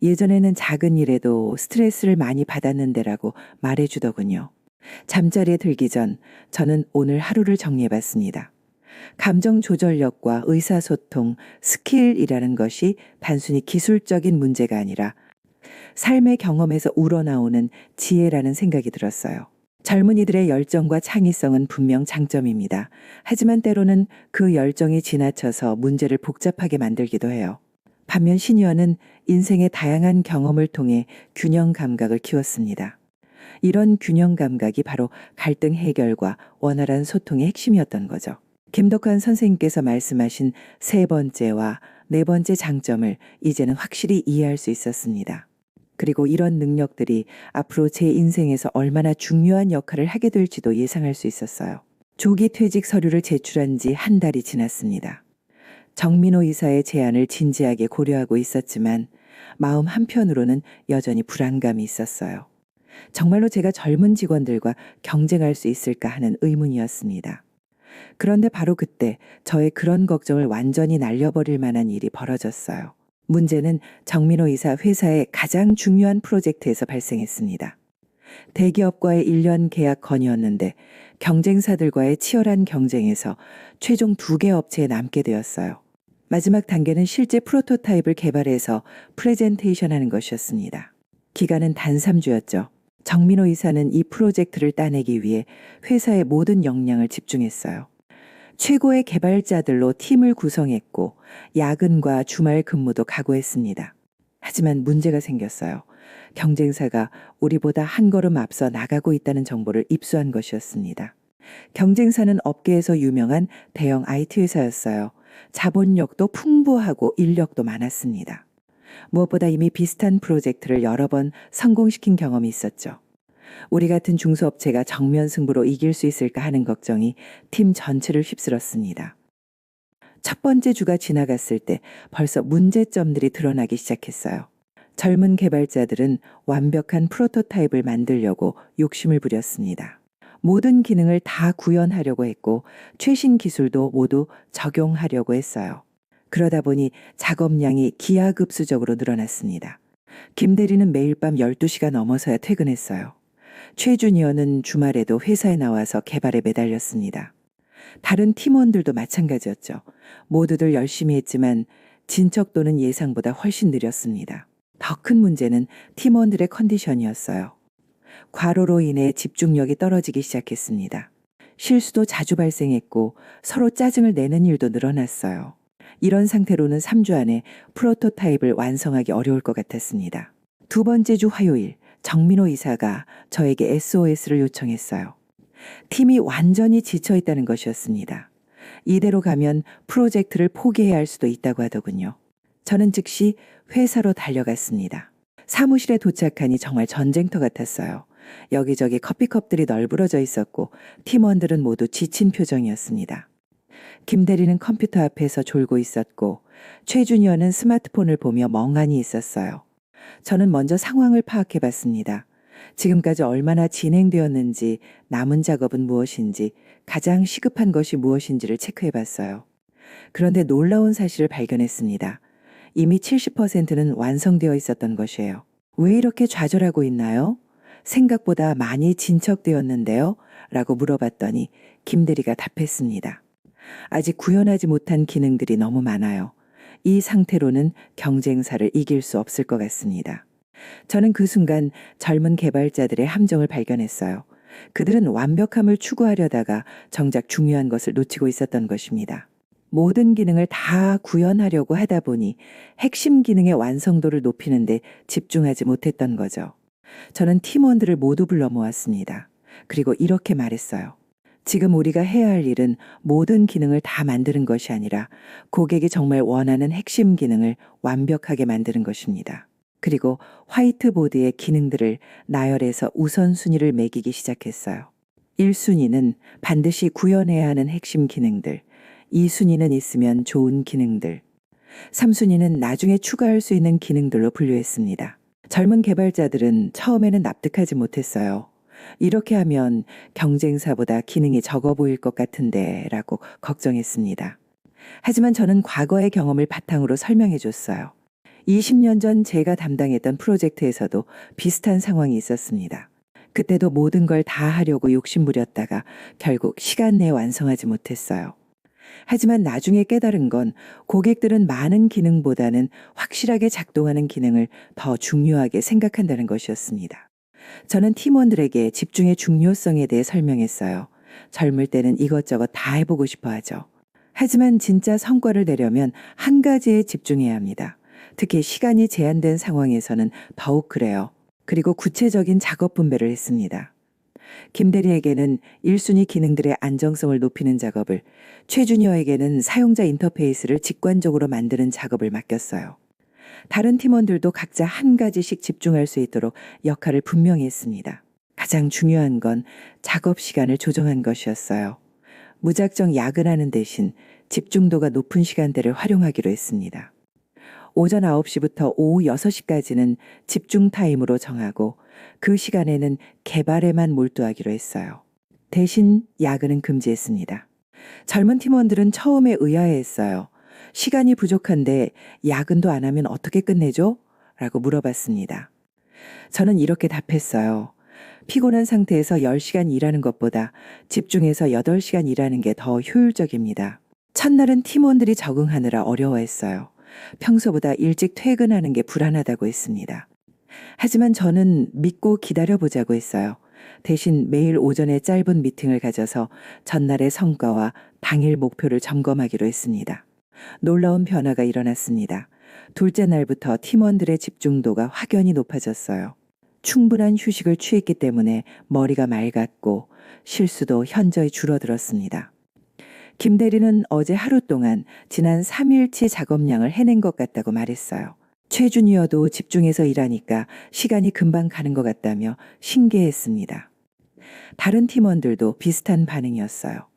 예전에는 작은 일에도 스트레스를 많이 받았는데라고 말해주더군요. 잠자리에 들기 전 저는 오늘 하루를 정리해봤습니다. 감정 조절력과 의사소통, 스킬이라는 것이 단순히 기술적인 문제가 아니라 삶의 경험에서 우러나오는 지혜라는 생각이 들었어요. 젊은이들의 열정과 창의성은 분명 장점입니다. 하지만 때로는 그 열정이 지나쳐서 문제를 복잡하게 만들기도 해요. 반면 시니어는 인생의 다양한 경험을 통해 균형 감각을 키웠습니다. 이런 균형 감각이 바로 갈등 해결과 원활한 소통의 핵심이었던 거죠. 김덕환 선생님께서 말씀하신 세 번째와 네 번째 장점을 이제는 확실히 이해할 수 있었습니다. 그리고 이런 능력들이 앞으로 제 인생에서 얼마나 중요한 역할을 하게 될지도 예상할 수 있었어요. 조기 퇴직 서류를 제출한 지 한 달이 지났습니다. 정민호 이사의 제안을 진지하게 고려하고 있었지만 마음 한편으로는 여전히 불안감이 있었어요. 정말로 제가 젊은 직원들과 경쟁할 수 있을까 하는 의문이었습니다. 그런데 바로 그때 저의 그런 걱정을 완전히 날려버릴 만한 일이 벌어졌어요. 문제는 정민호 이사 회사의 가장 중요한 프로젝트에서 발생했습니다. 대기업과의 1년 계약 건이었는데 경쟁사들과의 치열한 경쟁에서 최종 2개 업체에 남게 되었어요. 마지막 단계는 실제 프로토타입을 개발해서 프레젠테이션 하는 것이었습니다. 기간은 단 3주였죠. 정민호 이사는 이 프로젝트를 따내기 위해 회사의 모든 역량을 집중했어요. 최고의 개발자들로 팀을 구성했고 야근과 주말 근무도 각오했습니다. 하지만 문제가 생겼어요. 경쟁사가 우리보다 한 걸음 앞서 나가고 있다는 정보를 입수한 것이었습니다. 경쟁사는 업계에서 유명한 대형 IT 회사였어요. 자본력도 풍부하고 인력도 많았습니다. 무엇보다 이미 비슷한 프로젝트를 여러 번 성공시킨 경험이 있었죠. 우리 같은 중소업체가 정면 승부로 이길 수 있을까 하는 걱정이 팀 전체를 휩쓸었습니다. 첫 번째 주가 지나갔을 때 벌써 문제점들이 드러나기 시작했어요. 젊은 개발자들은 완벽한 프로토타입을 만들려고 욕심을 부렸습니다. 모든 기능을 다 구현하려고 했고 최신 기술도 모두 적용하려고 했어요. 그러다 보니 작업량이 기하급수적으로 늘어났습니다. 김 대리는 매일 밤 12시가 넘어서야 퇴근했어요. 최 주니어는 주말에도 회사에 나와서 개발에 매달렸습니다. 다른 팀원들도 마찬가지였죠. 모두들 열심히 했지만 진척도는 예상보다 훨씬 느렸습니다. 더 큰 문제는 팀원들의 컨디션이었어요. 과로로 인해 집중력이 떨어지기 시작했습니다. 실수도 자주 발생했고 서로 짜증을 내는 일도 늘어났어요. 이런 상태로는 3주 안에 프로토타입을 완성하기 어려울 것 같았습니다. 두 번째 주 화요일, 정민호 이사가 저에게 SOS를 요청했어요. 팀이 완전히 지쳐 있다는 것이었습니다. 이대로 가면 프로젝트를 포기해야 할 수도 있다고 하더군요. 저는 즉시 회사로 달려갔습니다. 사무실에 도착하니 정말 전쟁터 같았어요. 여기저기 커피컵들이 널브러져 있었고 팀원들은 모두 지친 표정이었습니다. 김 대리는 컴퓨터 앞에서 졸고 있었고 최 주니어는 스마트폰을 보며 멍하니 있었어요. 저는 먼저 상황을 파악해 봤습니다. 지금까지 얼마나 진행되었는지, 남은 작업은 무엇인지, 가장 시급한 것이 무엇인지를 체크해 봤어요. 그런데 놀라운 사실을 발견했습니다. 이미 70%는 완성되어 있었던 것이에요. 왜 이렇게 좌절하고 있나요? 생각보다 많이 진척되었는데요? 라고 물어봤더니 김 대리가 답했습니다. 아직 구현하지 못한 기능들이 너무 많아요. 이 상태로는 경쟁사를 이길 수 없을 것 같습니다. 저는 그 순간 젊은 개발자들의 함정을 발견했어요. 그들은 완벽함을 추구하려다가 정작 중요한 것을 놓치고 있었던 것입니다. 모든 기능을 다 구현하려고 하다 보니 핵심 기능의 완성도를 높이는 데 집중하지 못했던 거죠. 저는 팀원들을 모두 불러 모았습니다. 그리고 이렇게 말했어요. 지금 우리가 해야 할 일은 모든 기능을 다 만드는 것이 아니라 고객이 정말 원하는 핵심 기능을 완벽하게 만드는 것입니다. 그리고 화이트보드의 기능들을 나열해서 우선순위를 매기기 시작했어요. 1순위는 반드시 구현해야 하는 핵심 기능들, 2순위는 있으면 좋은 기능들, 3순위는 나중에 추가할 수 있는 기능들로 분류했습니다. 젊은 개발자들은 처음에는 납득하지 못했어요. 이렇게 하면 경쟁사보다 기능이 적어 보일 것 같은데 라고 걱정했습니다. 하지만 저는 과거의 경험을 바탕으로 설명해 줬어요. 20년 전 제가 담당했던 프로젝트에서도 비슷한 상황이 있었습니다. 그때도 모든 걸 다 하려고 욕심부렸다가 결국 시간 내에 완성하지 못했어요. 하지만 나중에 깨달은 건 고객들은 많은 기능보다는 확실하게 작동하는 기능을 더 중요하게 생각한다는 것이었습니다. 저는 팀원들에게 집중의 중요성에 대해 설명했어요. 젊을 때는 이것저것 다 해보고 싶어 하죠. 하지만 진짜 성과를 내려면 한 가지에 집중해야 합니다. 특히 시간이 제한된 상황에서는 더욱 그래요. 그리고 구체적인 작업 분배를 했습니다. 김 대리에게는 1순위 기능들의 안정성을 높이는 작업을, 최 주니어에게는 사용자 인터페이스를 직관적으로 만드는 작업을 맡겼어요. 다른 팀원들도 각자 한 가지씩 집중할 수 있도록 역할을 분명히 했습니다. 가장 중요한 건 작업 시간을 조정한 것이었어요. 무작정 야근하는 대신 집중도가 높은 시간대를 활용하기로 했습니다. 오전 9시부터 오후 6시까지는 집중 타임으로 정하고 그 시간에는 개발에만 몰두하기로 했어요. 대신 야근은 금지했습니다. 젊은 팀원들은 처음에 의아해했어요. 시간이 부족한데 야근도 안 하면 어떻게 끝내죠? 라고 물어봤습니다. 저는 이렇게 답했어요. 피곤한 상태에서 10시간 일하는 것보다 집중해서 8시간 일하는 게 더 효율적입니다. 첫날은 팀원들이 적응하느라 어려워했어요. 평소보다 일찍 퇴근하는 게 불안하다고 했습니다. 하지만 저는 믿고 기다려보자고 했어요. 대신 매일 오전에 짧은 미팅을 가져서 전날의 성과와 당일 목표를 점검하기로 했습니다. 놀라운 변화가 일어났습니다. 둘째 날부터 팀원들의 집중도가 확연히 높아졌어요. 충분한 휴식을 취했기 때문에 머리가 맑았고 실수도 현저히 줄어들었습니다. 김 대리는 어제 하루 동안 지난 3일치 작업량을 해낸 것 같다고 말했어요. 최 주니어도 집중해서 일하니까 시간이 금방 가는 것 같다며 신기해했습니다. 다른 팀원들도 비슷한 반응이었어요.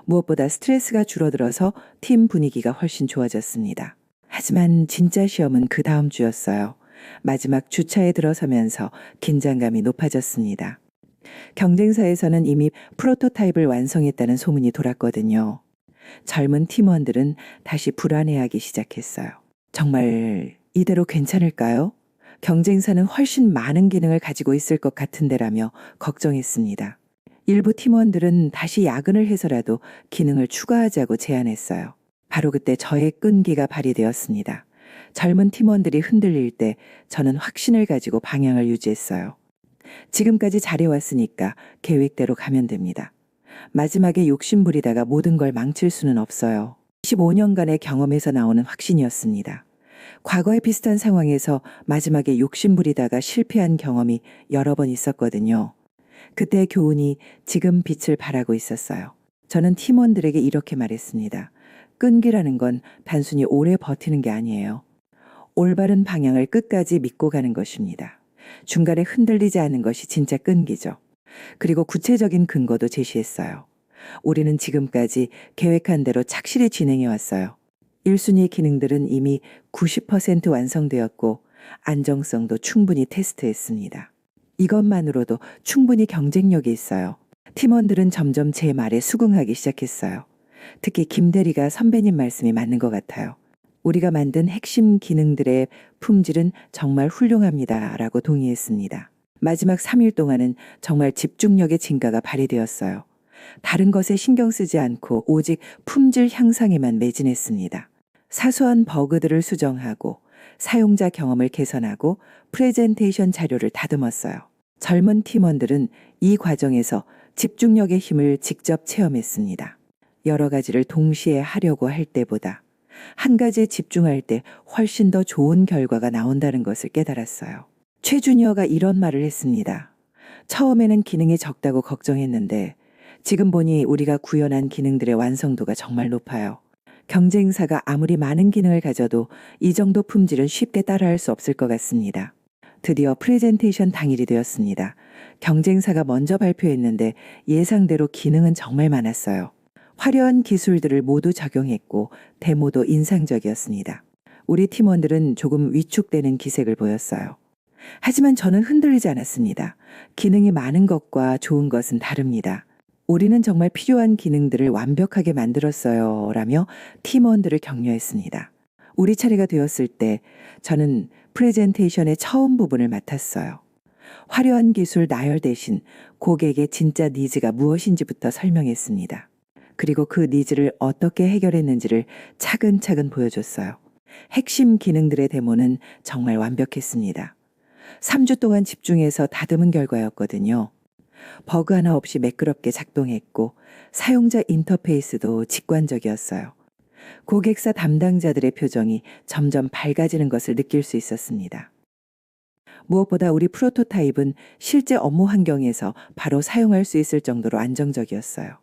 무엇보다 스트레스가 줄어들어서 팀 분위기가 훨씬 좋아졌습니다. 하지만 진짜 시험은 그 다음 주였어요. 마지막 주차에 들어서면서 긴장감이 높아졌습니다. 경쟁사에서는 이미 프로토타입을 완성했다는 소문이 돌았거든요. 젊은 팀원들은 다시 불안해하기 시작했어요. 정말 이대로 괜찮을까요? 경쟁사는 훨씬 많은 기능을 가지고 있을 것 같은데라며 걱정했습니다. 일부 팀원들은 다시 야근을 해서라도 기능을 추가하자고 제안했어요. 바로 그때 저의 끈기가 발휘되었습니다. 젊은 팀원들이 흔들릴 때 저는 확신을 가지고 방향을 유지했어요. 지금까지 잘해왔으니까 계획대로 가면 됩니다. 마지막에 욕심부리다가 모든 걸 망칠 수는 없어요. 15년간의 경험에서 나오는 확신이었습니다. 과거에 비슷한 상황에서 마지막에 욕심부리다가 실패한 경험이 여러 번 있었거든요. 그때의 교훈이 지금 빛을 발하고 있었어요. 저는 팀원들에게 이렇게 말했습니다. 끈기라는 건 단순히 오래 버티는 게 아니에요. 올바른 방향을 끝까지 믿고 가는 것입니다. 중간에 흔들리지 않는 것이 진짜 끈기죠. 그리고 구체적인 근거도 제시했어요. 우리는 지금까지 계획한 대로 착실히 진행해 왔어요. 1순위 기능들은 이미 90% 완성되었고 안정성도 충분히 테스트했습니다. 이것만으로도 충분히 경쟁력이 있어요. 팀원들은 점점 제 말에 수긍하기 시작했어요. 특히 김 대리가 선배님 말씀이 맞는 것 같아요. 우리가 만든 핵심 기능들의 품질은 정말 훌륭합니다. 라고 동의했습니다. 마지막 3일 동안은 정말 집중력의 진가가 발휘되었어요. 다른 것에 신경 쓰지 않고 오직 품질 향상에만 매진했습니다. 사소한 버그들을 수정하고 사용자 경험을 개선하고 프레젠테이션 자료를 다듬었어요. 젊은 팀원들은 이 과정에서 집중력의 힘을 직접 체험했습니다. 여러 가지를 동시에 하려고 할 때보다 한 가지에 집중할 때 훨씬 더 좋은 결과가 나온다는 것을 깨달았어요. 최 주니어가 이런 말을 했습니다. 처음에는 기능이 적다고 걱정했는데 지금 보니 우리가 구현한 기능들의 완성도가 정말 높아요. 경쟁사가 아무리 많은 기능을 가져도 이 정도 품질은 쉽게 따라할 수 없을 것 같습니다. 드디어 프레젠테이션 당일이 되었습니다. 경쟁사가 먼저 발표했는데 예상대로 기능은 정말 많았어요. 화려한 기술들을 모두 적용했고 데모도 인상적이었습니다. 우리 팀원들은 조금 위축되는 기색을 보였어요. 하지만 저는 흔들리지 않았습니다. 기능이 많은 것과 좋은 것은 다릅니다. 우리는 정말 필요한 기능들을 완벽하게 만들었어요. 라며 팀원들을 격려했습니다. 우리 차례가 되었을 때 저는 프레젠테이션의 처음 부분을 맡았어요. 화려한 기술 나열 대신 고객의 진짜 니즈가 무엇인지부터 설명했습니다. 그리고 그 니즈를 어떻게 해결했는지를 차근차근 보여줬어요. 핵심 기능들의 데모는 정말 완벽했습니다. 3주 동안 집중해서 다듬은 결과였거든요. 버그 하나 없이 매끄럽게 작동했고 사용자 인터페이스도 직관적이었어요. 고객사 담당자들의 표정이 점점 밝아지는 것을 느낄 수 있었습니다. 무엇보다 우리 프로토타입은 실제 업무 환경에서 바로 사용할 수 있을 정도로 안정적이었어요.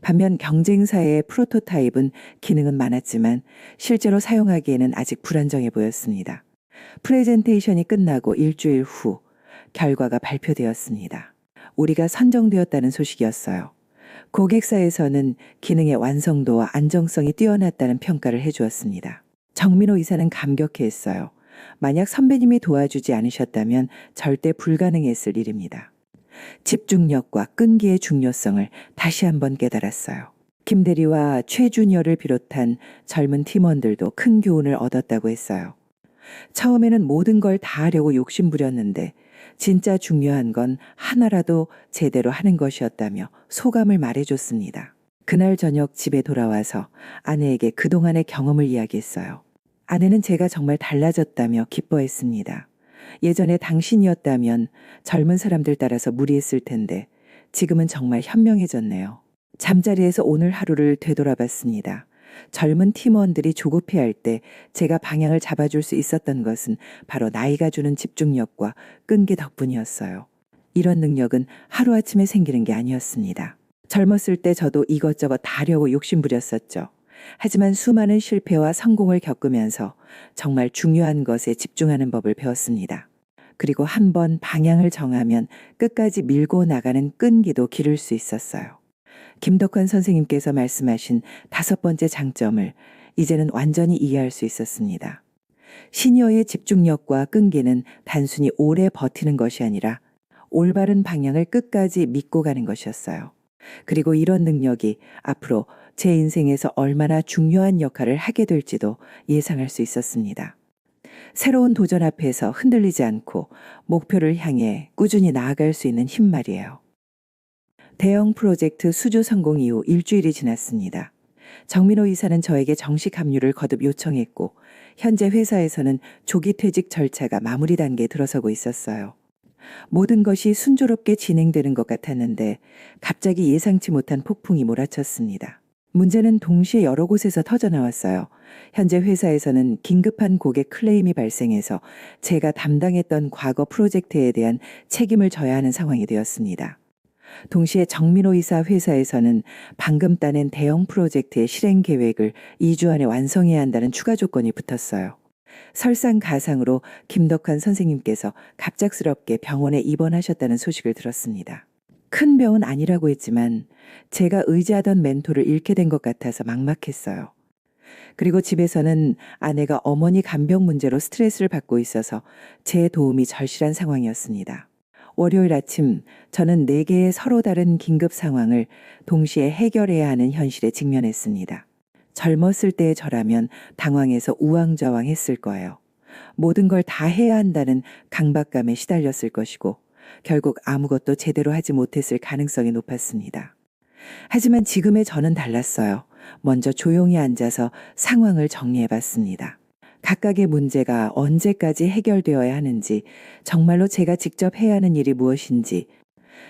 반면 경쟁사의 프로토타입은 기능은 많았지만 실제로 사용하기에는 아직 불안정해 보였습니다. 프레젠테이션이 끝나고 일주일 후 결과가 발표되었습니다. 우리가 선정되었다는 소식이었어요. 고객사에서는 기능의 완성도와 안정성이 뛰어났다는 평가를 해주었습니다. 정민호 이사는 감격해했어요. 만약 선배님이 도와주지 않으셨다면 절대 불가능했을 일입니다. 집중력과 끈기의 중요성을 다시 한번 깨달았어요. 김 대리와 최 주니어를 비롯한 젊은 팀원들도 큰 교훈을 얻었다고 했어요. 처음에는 모든 걸 다 하려고 욕심부렸는데 진짜 중요한 건 하나라도 제대로 하는 것이었다며 소감을 말해줬습니다. 그날 저녁 집에 돌아와서 아내에게 그동안의 경험을 이야기했어요. 아내는 제가 정말 달라졌다며 기뻐했습니다. 예전에 당신이었다면 젊은 사람들 따라서 무리했을 텐데 지금은 정말 현명해졌네요. 잠자리에서 오늘 하루를 되돌아봤습니다. 젊은 팀원들이 조급해할 때 제가 방향을 잡아줄 수 있었던 것은 바로 나이가 주는 집중력과 끈기 덕분이었어요. 이런 능력은 하루아침에 생기는 게 아니었습니다. 젊었을 때 저도 이것저것 다 하려고 욕심부렸었죠. 하지만 수많은 실패와 성공을 겪으면서 정말 중요한 것에 집중하는 법을 배웠습니다. 그리고 한번 방향을 정하면 끝까지 밀고 나가는 끈기도 기를 수 있었어요. 김덕환 선생님께서 말씀하신 5번째 장점을 이제는 완전히 이해할 수 있었습니다. 시니어의 집중력과 끈기는 단순히 오래 버티는 것이 아니라 올바른 방향을 끝까지 믿고 가는 것이었어요. 그리고 이런 능력이 앞으로 제 인생에서 얼마나 중요한 역할을 하게 될지도 예상할 수 있었습니다. 새로운 도전 앞에서 흔들리지 않고 목표를 향해 꾸준히 나아갈 수 있는 힘 말이에요. 대형 프로젝트 수주 성공 이후 일주일이 지났습니다. 정민호 이사는 저에게 정식 합류를 거듭 요청했고 현재 회사에서는 조기 퇴직 절차가 마무리 단계에 들어서고 있었어요. 모든 것이 순조롭게 진행되는 것 같았는데 갑자기 예상치 못한 폭풍이 몰아쳤습니다. 문제는 동시에 여러 곳에서 터져나왔어요. 현재 회사에서는 긴급한 고객 클레임이 발생해서 제가 담당했던 과거 프로젝트에 대한 책임을 져야 하는 상황이 되었습니다. 동시에 정민호 이사 회사에서는 방금 따낸 대형 프로젝트의 실행 계획을 2주 안에 완성해야 한다는 추가 조건이 붙었어요. 설상가상으로 김덕환 선생님께서 갑작스럽게 병원에 입원하셨다는 소식을 들었습니다. 큰 병은 아니라고 했지만 제가 의지하던 멘토를 잃게 된 것 같아서 막막했어요. 그리고 집에서는 아내가 어머니 간병 문제로 스트레스를 받고 있어서 제 도움이 절실한 상황이었습니다. 월요일 아침 저는 4개의 서로 다른 긴급 상황을 동시에 해결해야 하는 현실에 직면했습니다. 젊었을 때의 저라면 당황해서 우왕좌왕했을 거예요. 모든 걸 다 해야 한다는 강박감에 시달렸을 것이고 결국 아무것도 제대로 하지 못했을 가능성이 높았습니다. 하지만 지금의 저는 달랐어요. 먼저 조용히 앉아서 상황을 정리해 봤습니다. 각각의 문제가 언제까지 해결되어야 하는지, 정말로 제가 직접 해야 하는 일이 무엇인지,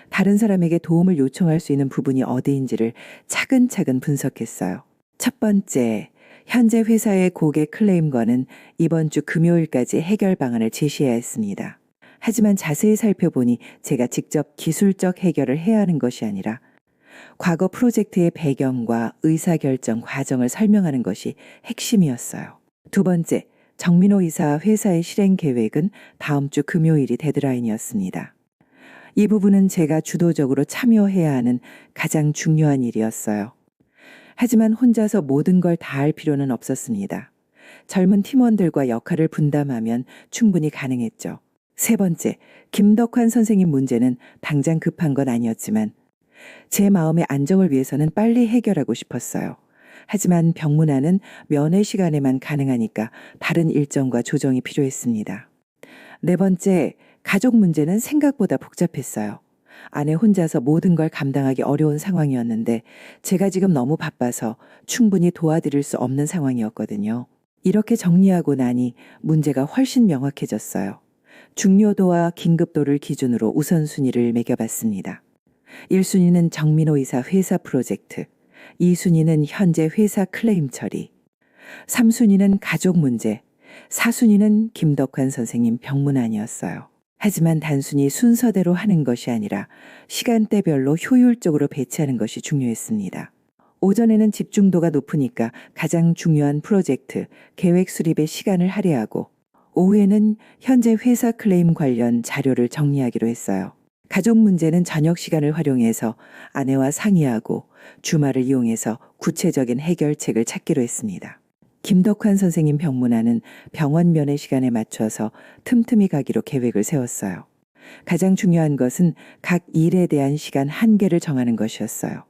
다른 사람에게 도움을 요청할 수 있는 부분이 어디인지를 차근차근 분석했어요. 첫 번째, 현재 회사의 고객 클레임과는 이번 주 금요일까지 해결 방안을 제시해야 했습니다. 하지만 자세히 살펴보니 제가 직접 기술적 해결을 해야 하는 것이 아니라 과거 프로젝트의 배경과 의사결정 과정을 설명하는 것이 핵심이었어요. 두 번째, 정민호 이사 회사의 실행 계획은 다음 주 금요일이 데드라인이었습니다. 이 부분은 제가 주도적으로 참여해야 하는 가장 중요한 일이었어요. 하지만 혼자서 모든 걸 다 할 필요는 없었습니다. 젊은 팀원들과 역할을 분담하면 충분히 가능했죠. 세 번째, 김덕환 선생님 문제는 당장 급한 건 아니었지만 제 마음의 안정을 위해서는 빨리 해결하고 싶었어요. 하지만 병문안은 면회 시간에만 가능하니까 다른 일정과 조정이 필요했습니다. 네 번째, 가족 문제는 생각보다 복잡했어요. 아내 혼자서 모든 걸 감당하기 어려운 상황이었는데 제가 지금 너무 바빠서 충분히 도와드릴 수 없는 상황이었거든요. 이렇게 정리하고 나니 문제가 훨씬 명확해졌어요. 중요도와 긴급도를 기준으로 우선순위를 매겨봤습니다. 1순위는 정민호 이사 회사 프로젝트, 2순위는 현재 회사 클레임 처리, 3순위는 가족 문제, 4순위는 김덕환 선생님 병문안이었어요. 하지만 단순히 순서대로 하는 것이 아니라 시간대별로 효율적으로 배치하는 것이 중요했습니다. 오전에는 집중도가 높으니까 가장 중요한 프로젝트, 계획 수립에 시간을 할애하고 오후에는 현재 회사 클레임 관련 자료를 정리하기로 했어요. 가족 문제는 저녁 시간을 활용해서 아내와 상의하고 주말을 이용해서 구체적인 해결책을 찾기로 했습니다. 김덕환 선생님 병문안은 병원 면회 시간에 맞춰서 틈틈이 가기로 계획을 세웠어요. 가장 중요한 것은 각 일에 대한 시간 한계를 정하는 것이었어요.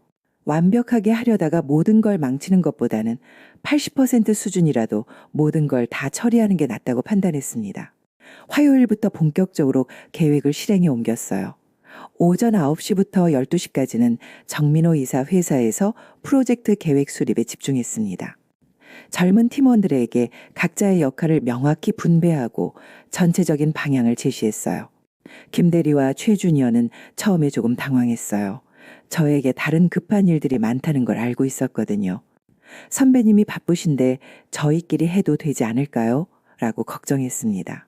완벽하게 하려다가 모든 걸 망치는 것보다는 80% 수준이라도 모든 걸 다 처리하는 게 낫다고 판단했습니다. 화요일부터 본격적으로 계획을 실행에 옮겼어요. 오전 9시부터 12시까지는 정민호 이사 회사에서 프로젝트 계획 수립에 집중했습니다. 젊은 팀원들에게 각자의 역할을 명확히 분배하고 전체적인 방향을 제시했어요. 김 대리와 최 주니어는 처음에 조금 당황했어요. 저에게 다른 급한 일들이 많다는 걸 알고 있었거든요. 선배님이 바쁘신데 저희끼리 해도 되지 않을까요? 라고 걱정했습니다.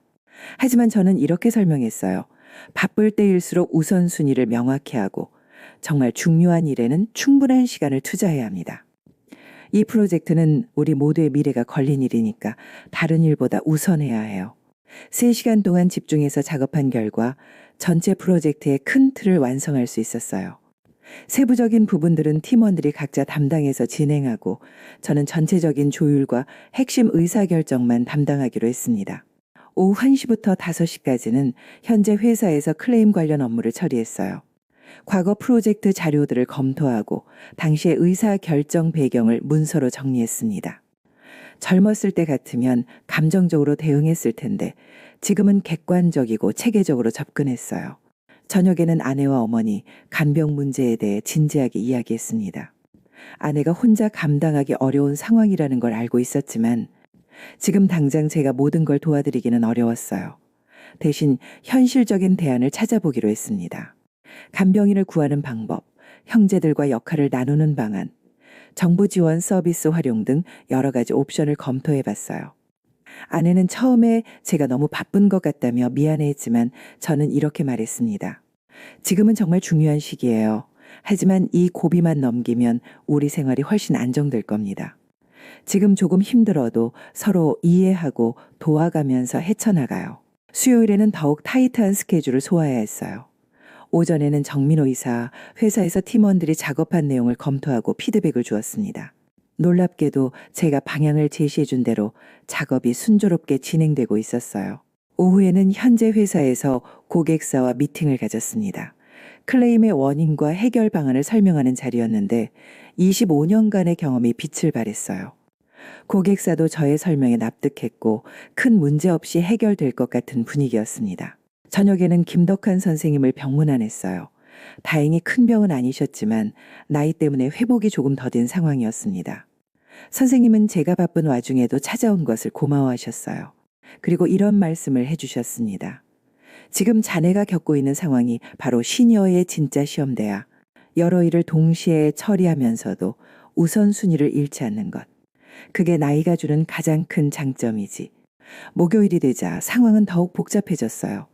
하지만 저는 이렇게 설명했어요. 바쁠 때일수록 우선순위를 명확히 하고 정말 중요한 일에는 충분한 시간을 투자해야 합니다. 이 프로젝트는 우리 모두의 미래가 걸린 일이니까 다른 일보다 우선해야 해요. 3시간 동안 집중해서 작업한 결과 전체 프로젝트의 큰 틀을 완성할 수 있었어요. 세부적인 부분들은 팀원들이 각자 담당해서 진행하고 저는 전체적인 조율과 핵심 의사결정만 담당하기로 했습니다. 오후 1시부터 5시까지는 현재 회사에서 클레임 관련 업무를 처리했어요. 과거 프로젝트 자료들을 검토하고 당시의 의사결정 배경을 문서로 정리했습니다. 젊었을 때 같으면 감정적으로 대응했을 텐데 지금은 객관적이고 체계적으로 접근했어요. 저녁에는 아내와 어머니, 간병 문제에 대해 진지하게 이야기했습니다. 아내가 혼자 감당하기 어려운 상황이라는 걸 알고 있었지만 지금 당장 제가 모든 걸 도와드리기는 어려웠어요. 대신 현실적인 대안을 찾아보기로 했습니다. 간병인을 구하는 방법, 형제들과 역할을 나누는 방안, 정부 지원 서비스 활용 등 여러 가지 옵션을 검토해 봤어요. 아내는 처음에 제가 너무 바쁜 것 같다며 미안해했지만 저는 이렇게 말했습니다. 지금은 정말 중요한 시기예요. 하지만 이 고비만 넘기면 우리 생활이 훨씬 안정될 겁니다. 지금 조금 힘들어도 서로 이해하고 도와가면서 헤쳐나가요. 수요일에는 더욱 타이트한 스케줄을 소화해야 했어요. 오전에는 정민호 이사, 회사에서 팀원들이 작업한 내용을 검토하고 피드백을 주었습니다. 놀랍게도 제가 방향을 제시해 준 대로 작업이 순조롭게 진행되고 있었어요. 오후에는 현재 회사에서 고객사와 미팅을 가졌습니다. 클레임의 원인과 해결 방안을 설명하는 자리였는데 25년간의 경험이 빛을 발했어요. 고객사도 저의 설명에 납득했고 큰 문제 없이 해결될 것 같은 분위기였습니다. 저녁에는 김덕환 선생님을 병문안했어요. 다행히 큰 병은 아니셨지만 나이 때문에 회복이 조금 더딘 상황이었습니다. 선생님은 제가 바쁜 와중에도 찾아온 것을 고마워하셨어요. 그리고 이런 말씀을 해주셨습니다. 지금 자네가 겪고 있는 상황이 바로 시니어의 진짜 시험대야. 여러 일을 동시에 처리하면서도 우선순위를 잃지 않는 것. 그게 나이가 주는 가장 큰 장점이지. 목요일이 되자 상황은 더욱 복잡해졌어요.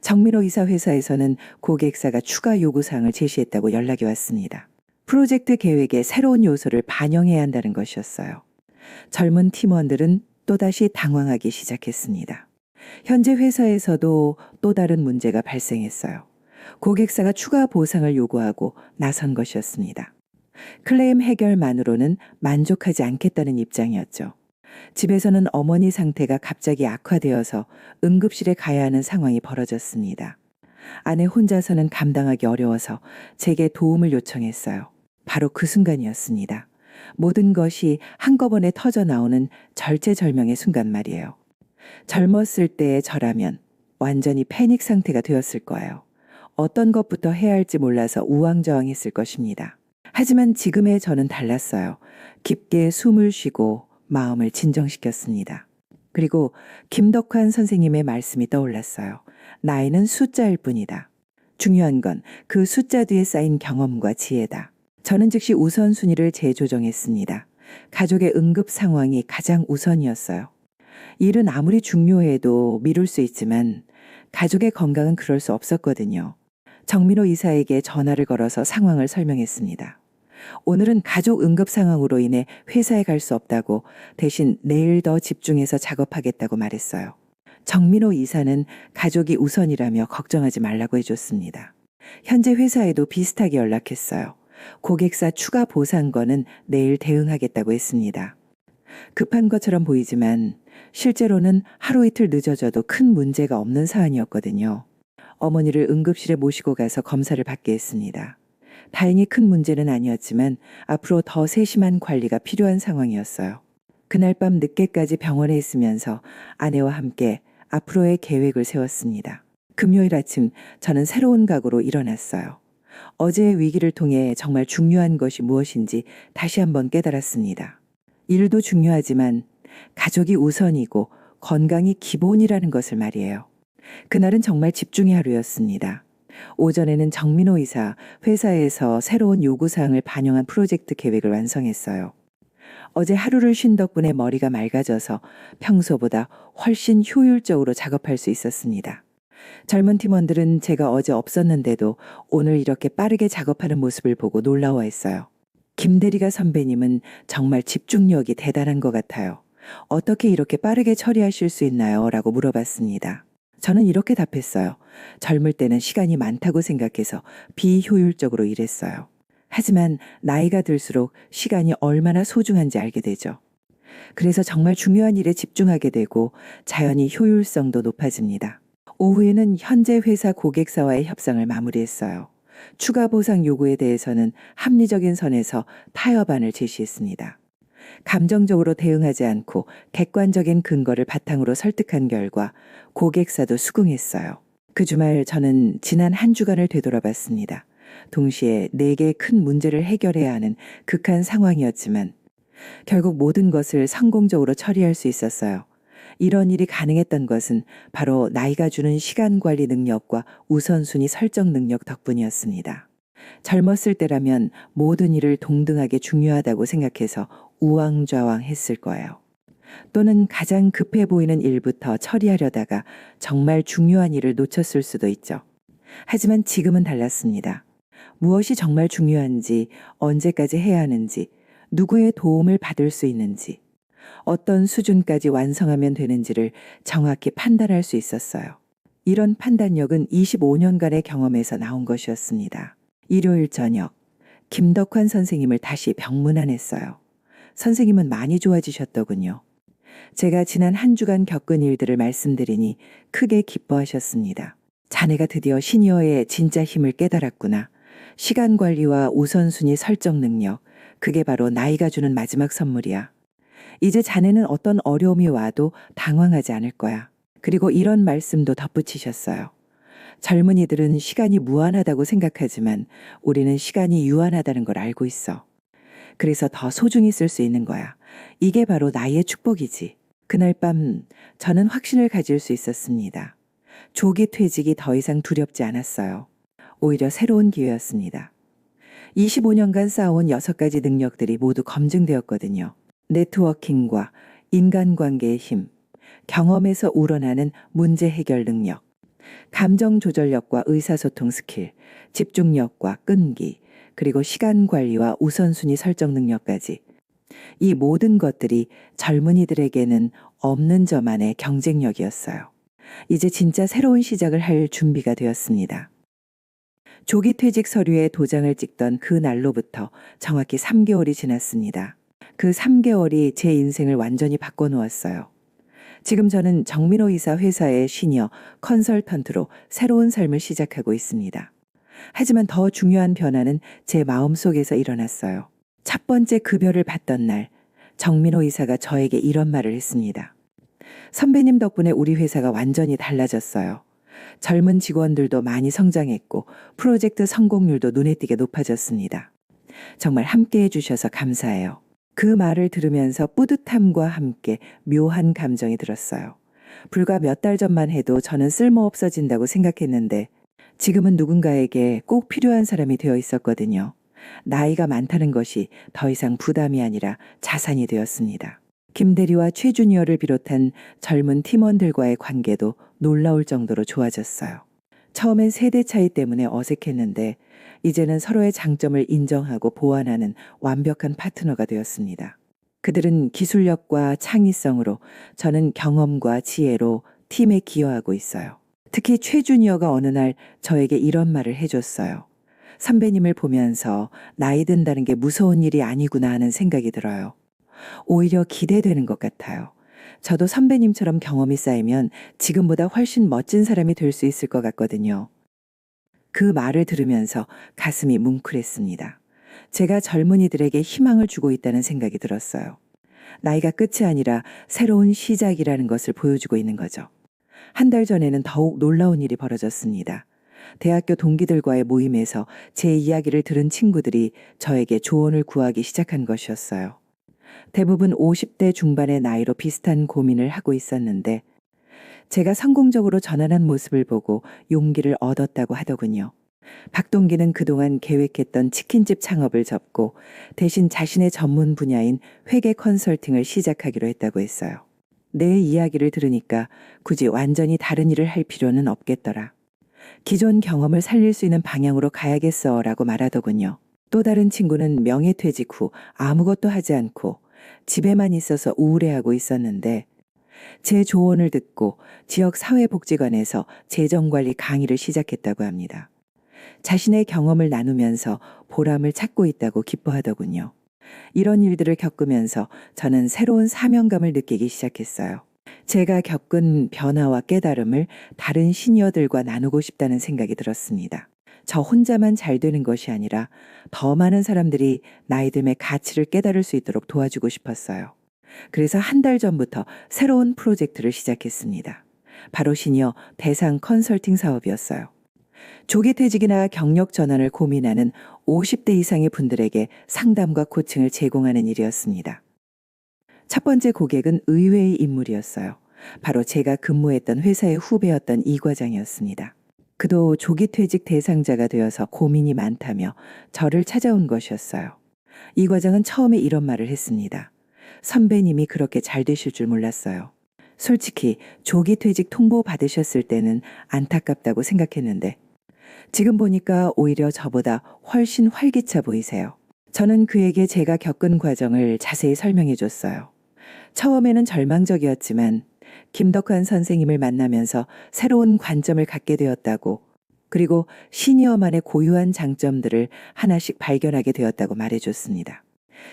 정민호 이사 회사에서는 고객사가 추가 요구사항을 제시했다고 연락이 왔습니다. 프로젝트 계획에 새로운 요소를 반영해야 한다는 것이었어요. 젊은 팀원들은 또다시 당황하기 시작했습니다. 현재 회사에서도 또 다른 문제가 발생했어요. 고객사가 추가 보상을 요구하고 나선 것이었습니다. 클레임 해결만으로는 만족하지 않겠다는 입장이었죠. 집에서는 어머니 상태가 갑자기 악화되어서 응급실에 가야 하는 상황이 벌어졌습니다. 아내 혼자서는 감당하기 어려워서 제게 도움을 요청했어요. 바로 그 순간이었습니다. 모든 것이 한꺼번에 터져 나오는 절체절명의 순간 말이에요. 젊었을 때의 저라면 완전히 패닉 상태가 되었을 거예요. 어떤 것부터 해야 할지 몰라서 우왕좌왕했을 것입니다. 하지만 지금의 저는 달랐어요. 깊게 숨을 쉬고 마음을 진정시켰습니다. 그리고 김덕환 선생님의 말씀이 떠올랐어요. 나이는 숫자일 뿐이다. 중요한 건 그 숫자 뒤에 쌓인 경험과 지혜다. 저는 즉시 우선순위를 재조정했습니다. 가족의 응급 상황이 가장 우선이었어요. 일은 아무리 중요해도 미룰 수 있지만 가족의 건강은 그럴 수 없었거든요. 정민호 이사에게 전화를 걸어서 상황을 설명했습니다. 오늘은 가족 응급 상황으로 인해 회사에 갈 수 없다고 대신 내일 더 집중해서 작업하겠다고 말했어요. 정민호 이사는 가족이 우선이라며 걱정하지 말라고 해줬습니다. 현재 회사에도 비슷하게 연락했어요. 고객사 추가 보상건은 내일 대응하겠다고 했습니다. 급한 것처럼 보이지만 실제로는 하루 이틀 늦어져도 큰 문제가 없는 사안이었거든요. 어머니를 응급실에 모시고 가서 검사를 받게 했습니다. 다행히 큰 문제는 아니었지만 앞으로 더 세심한 관리가 필요한 상황이었어요. 그날 밤 늦게까지 병원에 있으면서 아내와 함께 앞으로의 계획을 세웠습니다. 금요일 아침 저는 새로운 각오로 일어났어요. 어제의 위기를 통해 정말 중요한 것이 무엇인지 다시 한번 깨달았습니다. 일도 중요하지만 가족이 우선이고 건강이 기본이라는 것을 말이에요. 그날은 정말 집중의 하루였습니다. 오전에는 정민호 이사 회사에서 새로운 요구사항을 반영한 프로젝트 계획을 완성했어요. 어제 하루를 쉰 덕분에 머리가 맑아져서 평소보다 훨씬 효율적으로 작업할 수 있었습니다. 젊은 팀원들은 제가 어제 없었는데도 오늘 이렇게 빠르게 작업하는 모습을 보고 놀라워했어요. 김대리가 선배님은 정말 집중력이 대단한 것 같아요. 어떻게 이렇게 빠르게 처리하실 수 있나요? 라고 물어봤습니다. 저는 이렇게 답했어요. 젊을 때는 시간이 많다고 생각해서 비효율적으로 일했어요. 하지만 나이가 들수록 시간이 얼마나 소중한지 알게 되죠. 그래서 정말 중요한 일에 집중하게 되고 자연히 효율성도 높아집니다. 오후에는 현재 회사 고객사와의 협상을 마무리했어요. 추가 보상 요구에 대해서는 합리적인 선에서 타협안을 제시했습니다. 감정적으로 대응하지 않고 객관적인 근거를 바탕으로 설득한 결과 고객사도 수긍했어요. 그 주말 저는 지난 한 주간을 되돌아봤습니다. 동시에 4개의 큰 문제를 해결해야 하는 극한 상황이었지만 결국 모든 것을 성공적으로 처리할 수 있었어요. 이런 일이 가능했던 것은 바로 나이가 주는 시간 관리 능력과 우선순위 설정 능력 덕분이었습니다. 젊었을 때라면 모든 일을 동등하게 중요하다고 생각해서 우왕좌왕 했을 거예요. 또는 가장 급해 보이는 일부터 처리하려다가 정말 중요한 일을 놓쳤을 수도 있죠. 하지만 지금은 달랐습니다. 무엇이 정말 중요한지, 언제까지 해야 하는지, 누구의 도움을 받을 수 있는지, 어떤 수준까지 완성하면 되는지를 정확히 판단할 수 있었어요. 이런 판단력은 25년간의 경험에서 나온 것이었습니다. 일요일 저녁, 김덕환 선생님을 다시 병문안했어요. 선생님은 많이 좋아지셨더군요. 제가 지난 한 주간 겪은 일들을 말씀드리니 크게 기뻐하셨습니다. 자네가 드디어 시니어의 진짜 힘을 깨달았구나. 시간 관리와 우선순위 설정 능력, 그게 바로 나이가 주는 마지막 선물이야. 이제 자네는 어떤 어려움이 와도 당황하지 않을 거야. 그리고 이런 말씀도 덧붙이셨어요. 젊은이들은 시간이 무한하다고 생각하지만 우리는 시간이 유한하다는 걸 알고 있어. 그래서 더 소중히 쓸 수 있는 거야. 이게 바로 나의 축복이지. 그날 밤 저는 확신을 가질 수 있었습니다. 조기 퇴직이 더 이상 두렵지 않았어요. 오히려 새로운 기회였습니다. 25년간 쌓아온 6가지 능력들이 모두 검증되었거든요. 네트워킹과 인간관계의 힘, 경험에서 우러나는 문제 해결 능력, 감정 조절력과 의사소통 스킬, 집중력과 끈기, 그리고 시간 관리와 우선순위 설정 능력까지. 이 모든 것들이 젊은이들에게는 없는 저만의 경쟁력이었어요. 이제 진짜 새로운 시작을 할 준비가 되었습니다. 조기 퇴직 서류에 도장을 찍던 그 날로부터 정확히 3개월이 지났습니다. 그 3개월이 제 인생을 완전히 바꿔놓았어요. 지금 저는 정민호 이사 회사의 시니어 컨설턴트로 새로운 삶을 시작하고 있습니다. 하지만 더 중요한 변화는 제 마음속에서 일어났어요. 첫 번째 급여를 받던 날, 정민호 이사가 저에게 이런 말을 했습니다. 선배님 덕분에 우리 회사가 완전히 달라졌어요. 젊은 직원들도 많이 성장했고 프로젝트 성공률도 눈에 띄게 높아졌습니다. 정말 함께 해주셔서 감사해요. 그 말을 들으면서 뿌듯함과 함께 묘한 감정이 들었어요. 불과 몇 달 전만 해도 저는 쓸모없어진다고 생각했는데 지금은 누군가에게 꼭 필요한 사람이 되어 있었거든요. 나이가 많다는 것이 더 이상 부담이 아니라 자산이 되었습니다. 김대리와 최주니어를 비롯한 젊은 팀원들과의 관계도 놀라울 정도로 좋아졌어요. 처음엔 세대 차이 때문에 어색했는데 이제는 서로의 장점을 인정하고 보완하는 완벽한 파트너가 되었습니다. 그들은 기술력과 창의성으로, 저는 경험과 지혜로 팀에 기여하고 있어요. 특히 최주니어가 어느 날 저에게 이런 말을 해줬어요. 선배님을 보면서 나이 든다는 게 무서운 일이 아니구나 하는 생각이 들어요. 오히려 기대되는 것 같아요. 저도 선배님처럼 경험이 쌓이면 지금보다 훨씬 멋진 사람이 될 수 있을 것 같거든요. 그 말을 들으면서 가슴이 뭉클했습니다. 제가 젊은이들에게 희망을 주고 있다는 생각이 들었어요. 나이가 끝이 아니라 새로운 시작이라는 것을 보여주고 있는 거죠. 한 달 전에는 더욱 놀라운 일이 벌어졌습니다. 대학교 동기들과의 모임에서 제 이야기를 들은 친구들이 저에게 조언을 구하기 시작한 것이었어요. 대부분 50대 중반의 나이로 비슷한 고민을 하고 있었는데 제가 성공적으로 전환한 모습을 보고 용기를 얻었다고 하더군요. 박동기는 그동안 계획했던 치킨집 창업을 접고 대신 자신의 전문 분야인 회계 컨설팅을 시작하기로 했다고 했어요. 내 이야기를 들으니까 굳이 완전히 다른 일을 할 필요는 없겠더라. 기존 경험을 살릴 수 있는 방향으로 가야겠어 라고 말하더군요. 또 다른 친구는 명예퇴직 후 아무것도 하지 않고 집에만 있어서 우울해하고 있었는데 제 조언을 듣고 지역 사회복지관에서 재정관리 강의를 시작했다고 합니다. 자신의 경험을 나누면서 보람을 찾고 있다고 기뻐하더군요. 이런 일들을 겪으면서 저는 새로운 사명감을 느끼기 시작했어요. 제가 겪은 변화와 깨달음을 다른 시니어들과 나누고 싶다는 생각이 들었습니다. 저 혼자만 잘 되는 것이 아니라 더 많은 사람들이 나이 듦의 가치를 깨달을 수 있도록 도와주고 싶었어요. 그래서 한 달 전부터 새로운 프로젝트를 시작했습니다. 바로 시니어 대상 컨설팅 사업이었어요. 조기 퇴직이나 경력 전환을 고민하는 50대 이상의 분들에게 상담과 코칭을 제공하는 일이었습니다. 첫 번째 고객은 의외의 인물이었어요. 바로 제가 근무했던 회사의 후배였던 이 과장이었습니다. 그도 조기 퇴직 대상자가 되어서 고민이 많다며 저를 찾아온 것이었어요. 이 과장은 처음에 이런 말을 했습니다. 선배님이 그렇게 잘 되실 줄 몰랐어요. 솔직히 조기 퇴직 통보 받으셨을 때는 안타깝다고 생각했는데 지금 보니까 오히려 저보다 훨씬 활기차 보이세요. 저는 그에게 제가 겪은 과정을 자세히 설명해 줬어요. 처음에는 절망적이었지만 김덕환 선생님을 만나면서 새로운 관점을 갖게 되었다고, 그리고 시니어만의 고유한 장점들을 하나씩 발견하게 되었다고 말해줬습니다.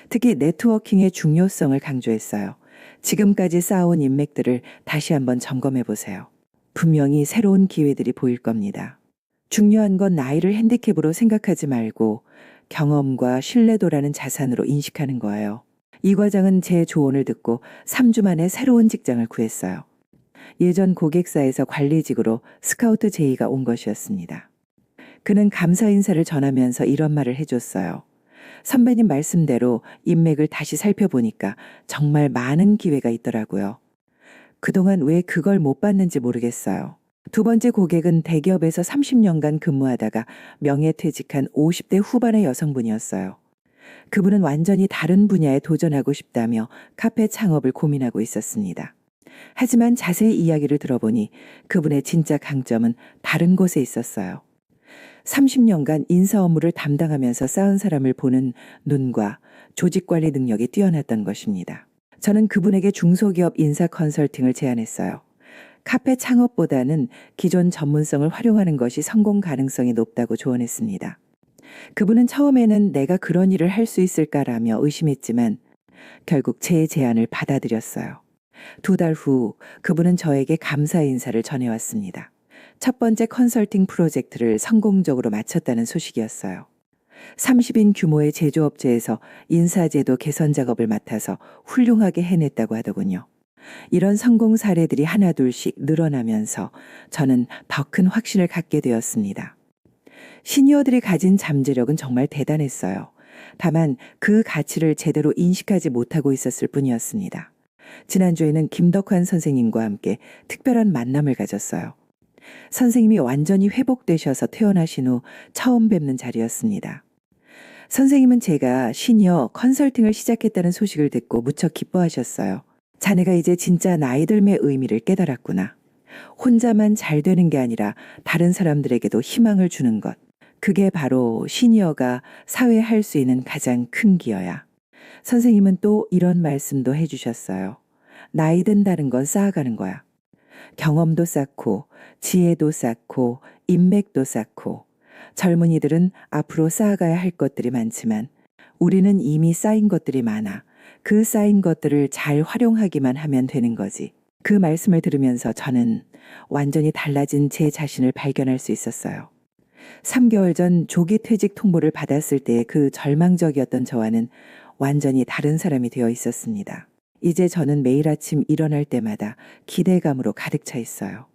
특히 네트워킹의 중요성을 강조했어요. 지금까지 쌓아온 인맥들을 다시 한번 점검해 보세요. 분명히 새로운 기회들이 보일 겁니다. 중요한 건 나이를 핸디캡으로 생각하지 말고 경험과 신뢰도라는 자산으로 인식하는 거예요. 이 과장은 제 조언을 듣고 3주 만에 새로운 직장을 구했어요. 예전 고객사에서 관리직으로 스카우트 제의가 온 것이었습니다. 그는 감사 인사를 전하면서 이런 말을 해줬어요. 선배님 말씀대로 인맥을 다시 살펴보니까 정말 많은 기회가 있더라고요. 그동안 왜 그걸 못 봤는지 모르겠어요. 두 번째 고객은 대기업에서 30년간 근무하다가 명예퇴직한 50대 후반의 여성분이었어요. 그분은 완전히 다른 분야에 도전하고 싶다며 카페 창업을 고민하고 있었습니다. 하지만 자세히 이야기를 들어보니 그분의 진짜 강점은 다른 곳에 있었어요. 30년간 인사 업무를 담당하면서 쌓은 사람을 보는 눈과 조직 관리 능력이 뛰어났던 것입니다. 저는 그분에게 중소기업 인사 컨설팅을 제안했어요. 카페 창업보다는 기존 전문성을 활용하는 것이 성공 가능성이 높다고 조언했습니다. 그분은 처음에는 내가 그런 일을 할 수 있을까라며 의심했지만 결국 제 제안을 받아들였어요. 2달 후 그분은 저에게 감사 인사를 전해왔습니다. 첫 번째 컨설팅 프로젝트를 성공적으로 마쳤다는 소식이었어요. 30인 규모의 제조업체에서 인사제도 개선 작업을 맡아서 훌륭하게 해냈다고 하더군요. 이런 성공 사례들이 하나둘씩 늘어나면서 저는 더 큰 확신을 갖게 되었습니다. 시니어들이 가진 잠재력은 정말 대단했어요. 다만 그 가치를 제대로 인식하지 못하고 있었을 뿐이었습니다. 지난주에는 김덕환 선생님과 함께 특별한 만남을 가졌어요. 선생님이 완전히 회복되셔서 퇴원하신 후 처음 뵙는 자리였습니다. 선생님은 제가 시니어 컨설팅을 시작했다는 소식을 듣고 무척 기뻐하셨어요. 자네가 이제 진짜 나이들의 의미를 깨달았구나. 혼자만 잘 되는 게 아니라 다른 사람들에게도 희망을 주는 것. 그게 바로 시니어가 사회에 할 수 있는 가장 큰 기여야. 선생님은 또 이런 말씀도 해주셨어요. 나이 든다는 건 쌓아가는 거야. 경험도 쌓고 지혜도 쌓고 인맥도 쌓고 젊은이들은 앞으로 쌓아가야 할 것들이 많지만 우리는 이미 쌓인 것들이 많아. 그 쌓인 것들을 잘 활용하기만 하면 되는 거지. 그 말씀을 들으면서 저는 완전히 달라진 제 자신을 발견할 수 있었어요. 3개월 전 조기 퇴직 통보를 받았을 때 그 절망적이었던 저와는 완전히 다른 사람이 되어 있었습니다. 이제 저는 매일 아침 일어날 때마다 기대감으로 가득 차 있어요.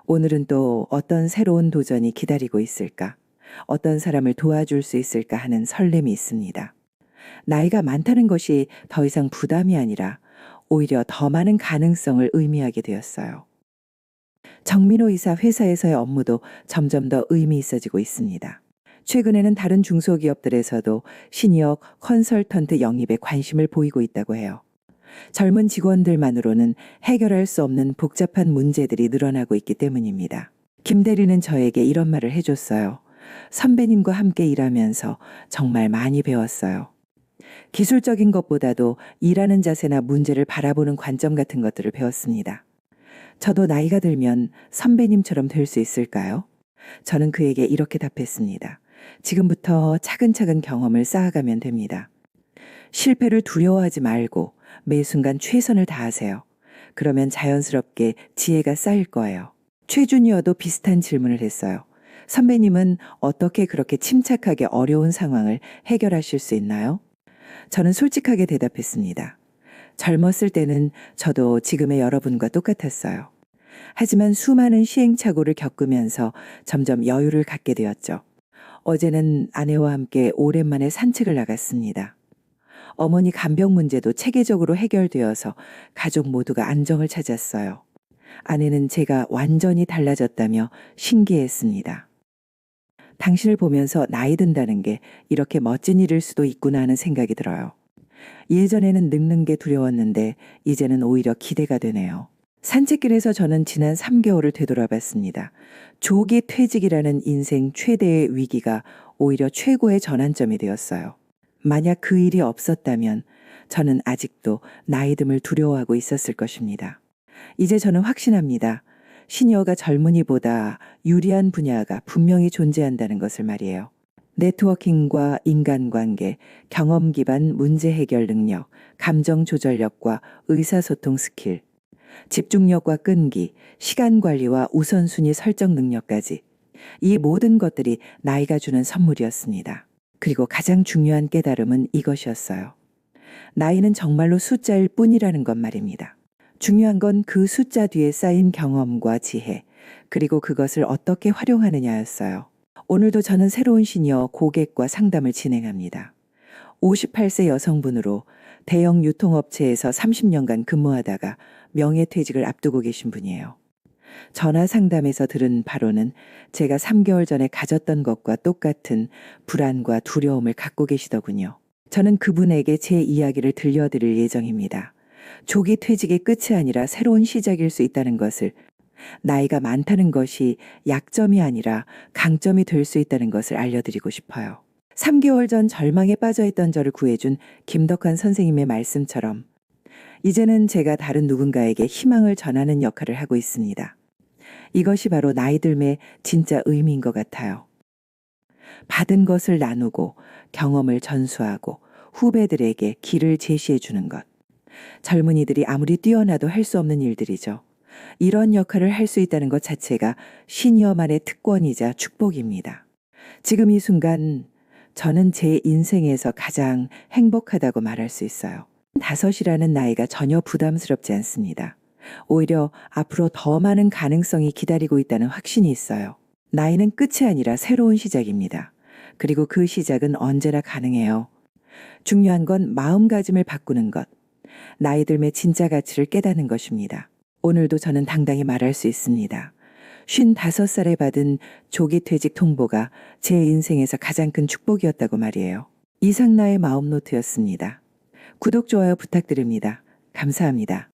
오늘은 또 어떤 새로운 도전이 기다리고 있을까? 어떤 사람을 도와줄 수 있을까 하는 설렘이 있습니다. 나이가 많다는 것이 더 이상 부담이 아니라 오히려 더 많은 가능성을 의미하게 되었어요. 정민호 이사 회사에서의 업무도 점점 더 의미 있어지고 있습니다. 최근에는 다른 중소기업들에서도 시니어 컨설턴트 영입에 관심을 보이고 있다고 해요. 젊은 직원들만으로는 해결할 수 없는 복잡한 문제들이 늘어나고 있기 때문입니다. 김 대리는 저에게 이런 말을 해줬어요. 선배님과 함께 일하면서 정말 많이 배웠어요. 기술적인 것보다도 일하는 자세나 문제를 바라보는 관점 같은 것들을 배웠습니다. 저도 나이가 들면 선배님처럼 될 수 있을까요? 저는 그에게 이렇게 답했습니다. 지금부터 차근차근 경험을 쌓아가면 됩니다. 실패를 두려워하지 말고 매 순간 최선을 다하세요. 그러면 자연스럽게 지혜가 쌓일 거예요. 최준이어도 비슷한 질문을 했어요. 선배님은 어떻게 그렇게 침착하게 어려운 상황을 해결하실 수 있나요? 저는 솔직하게 대답했습니다. 젊었을 때는 저도 지금의 여러분과 똑같았어요. 하지만 수많은 시행착오를 겪으면서 점점 여유를 갖게 되었죠. 어제는 아내와 함께 오랜만에 산책을 나갔습니다. 어머니 간병 문제도 체계적으로 해결되어서 가족 모두가 안정을 찾았어요. 아내는 제가 완전히 달라졌다며 신기했습니다. 당신을 보면서 나이 든다는 게 이렇게 멋진 일일 수도 있구나 하는 생각이 들어요. 예전에는 늙는 게 두려웠는데 이제는 오히려 기대가 되네요. 산책길에서 저는 지난 3개월을 되돌아봤습니다. 조기 퇴직이라는 인생 최대의 위기가 오히려 최고의 전환점이 되었어요. 만약 그 일이 없었다면 저는 아직도 나이듦을 두려워하고 있었을 것입니다. 이제 저는 확신합니다. 시니어가 젊은이보다 유리한 분야가 분명히 존재한다는 것을 말이에요. 네트워킹과 인간관계, 경험 기반 문제 해결 능력, 감정 조절력과 의사소통 스킬, 집중력과 끈기, 시간 관리와 우선순위 설정 능력까지 이 모든 것들이 나이가 주는 선물이었습니다. 그리고 가장 중요한 깨달음은 이것이었어요. 나이는 정말로 숫자일 뿐이라는 것 말입니다. 중요한 건 그 숫자 뒤에 쌓인 경험과 지혜, 그리고 그것을 어떻게 활용하느냐였어요. 오늘도 저는 새로운 시니어 고객과 상담을 진행합니다. 58세 여성분으로 대형 유통업체에서 30년간 근무하다가 명예퇴직을 앞두고 계신 분이에요. 전화 상담에서 들은 바로는 제가 3개월 전에 가졌던 것과 똑같은 불안과 두려움을 갖고 계시더군요. 저는 그분에게 제 이야기를 들려드릴 예정입니다. 조기 퇴직의 끝이 아니라 새로운 시작일 수 있다는 것을, 나이가 많다는 것이 약점이 아니라 강점이 될 수 있다는 것을 알려드리고 싶어요. 3개월 전 절망에 빠져있던 저를 구해준 김덕환 선생님의 말씀처럼 이제는 제가 다른 누군가에게 희망을 전하는 역할을 하고 있습니다. 이것이 바로 나이 들매 진짜 의미인 것 같아요. 받은 것을 나누고 경험을 전수하고 후배들에게 길을 제시해 주는 것. 젊은이들이 아무리 뛰어나도 할 수 없는 일들이죠. 이런 역할을 할 수 있다는 것 자체가 시니어만의 특권이자 축복입니다. 지금 이 순간 저는 제 인생에서 가장 행복하다고 말할 수 있어요. 5이라는 나이가 전혀 부담스럽지 않습니다. 오히려 앞으로 더 많은 가능성이 기다리고 있다는 확신이 있어요. 나이는 끝이 아니라 새로운 시작입니다. 그리고 그 시작은 언제나 가능해요. 중요한 건 마음가짐을 바꾸는 것, 나이 들매 진짜 가치를 깨닫는 것입니다. 오늘도 저는 당당히 말할 수 있습니다. 55살에 받은 조기 퇴직 통보가 제 인생에서 가장 큰 축복이었다고 말이에요. 이상나의 마음노트였습니다. 구독, 좋아요 부탁드립니다. 감사합니다.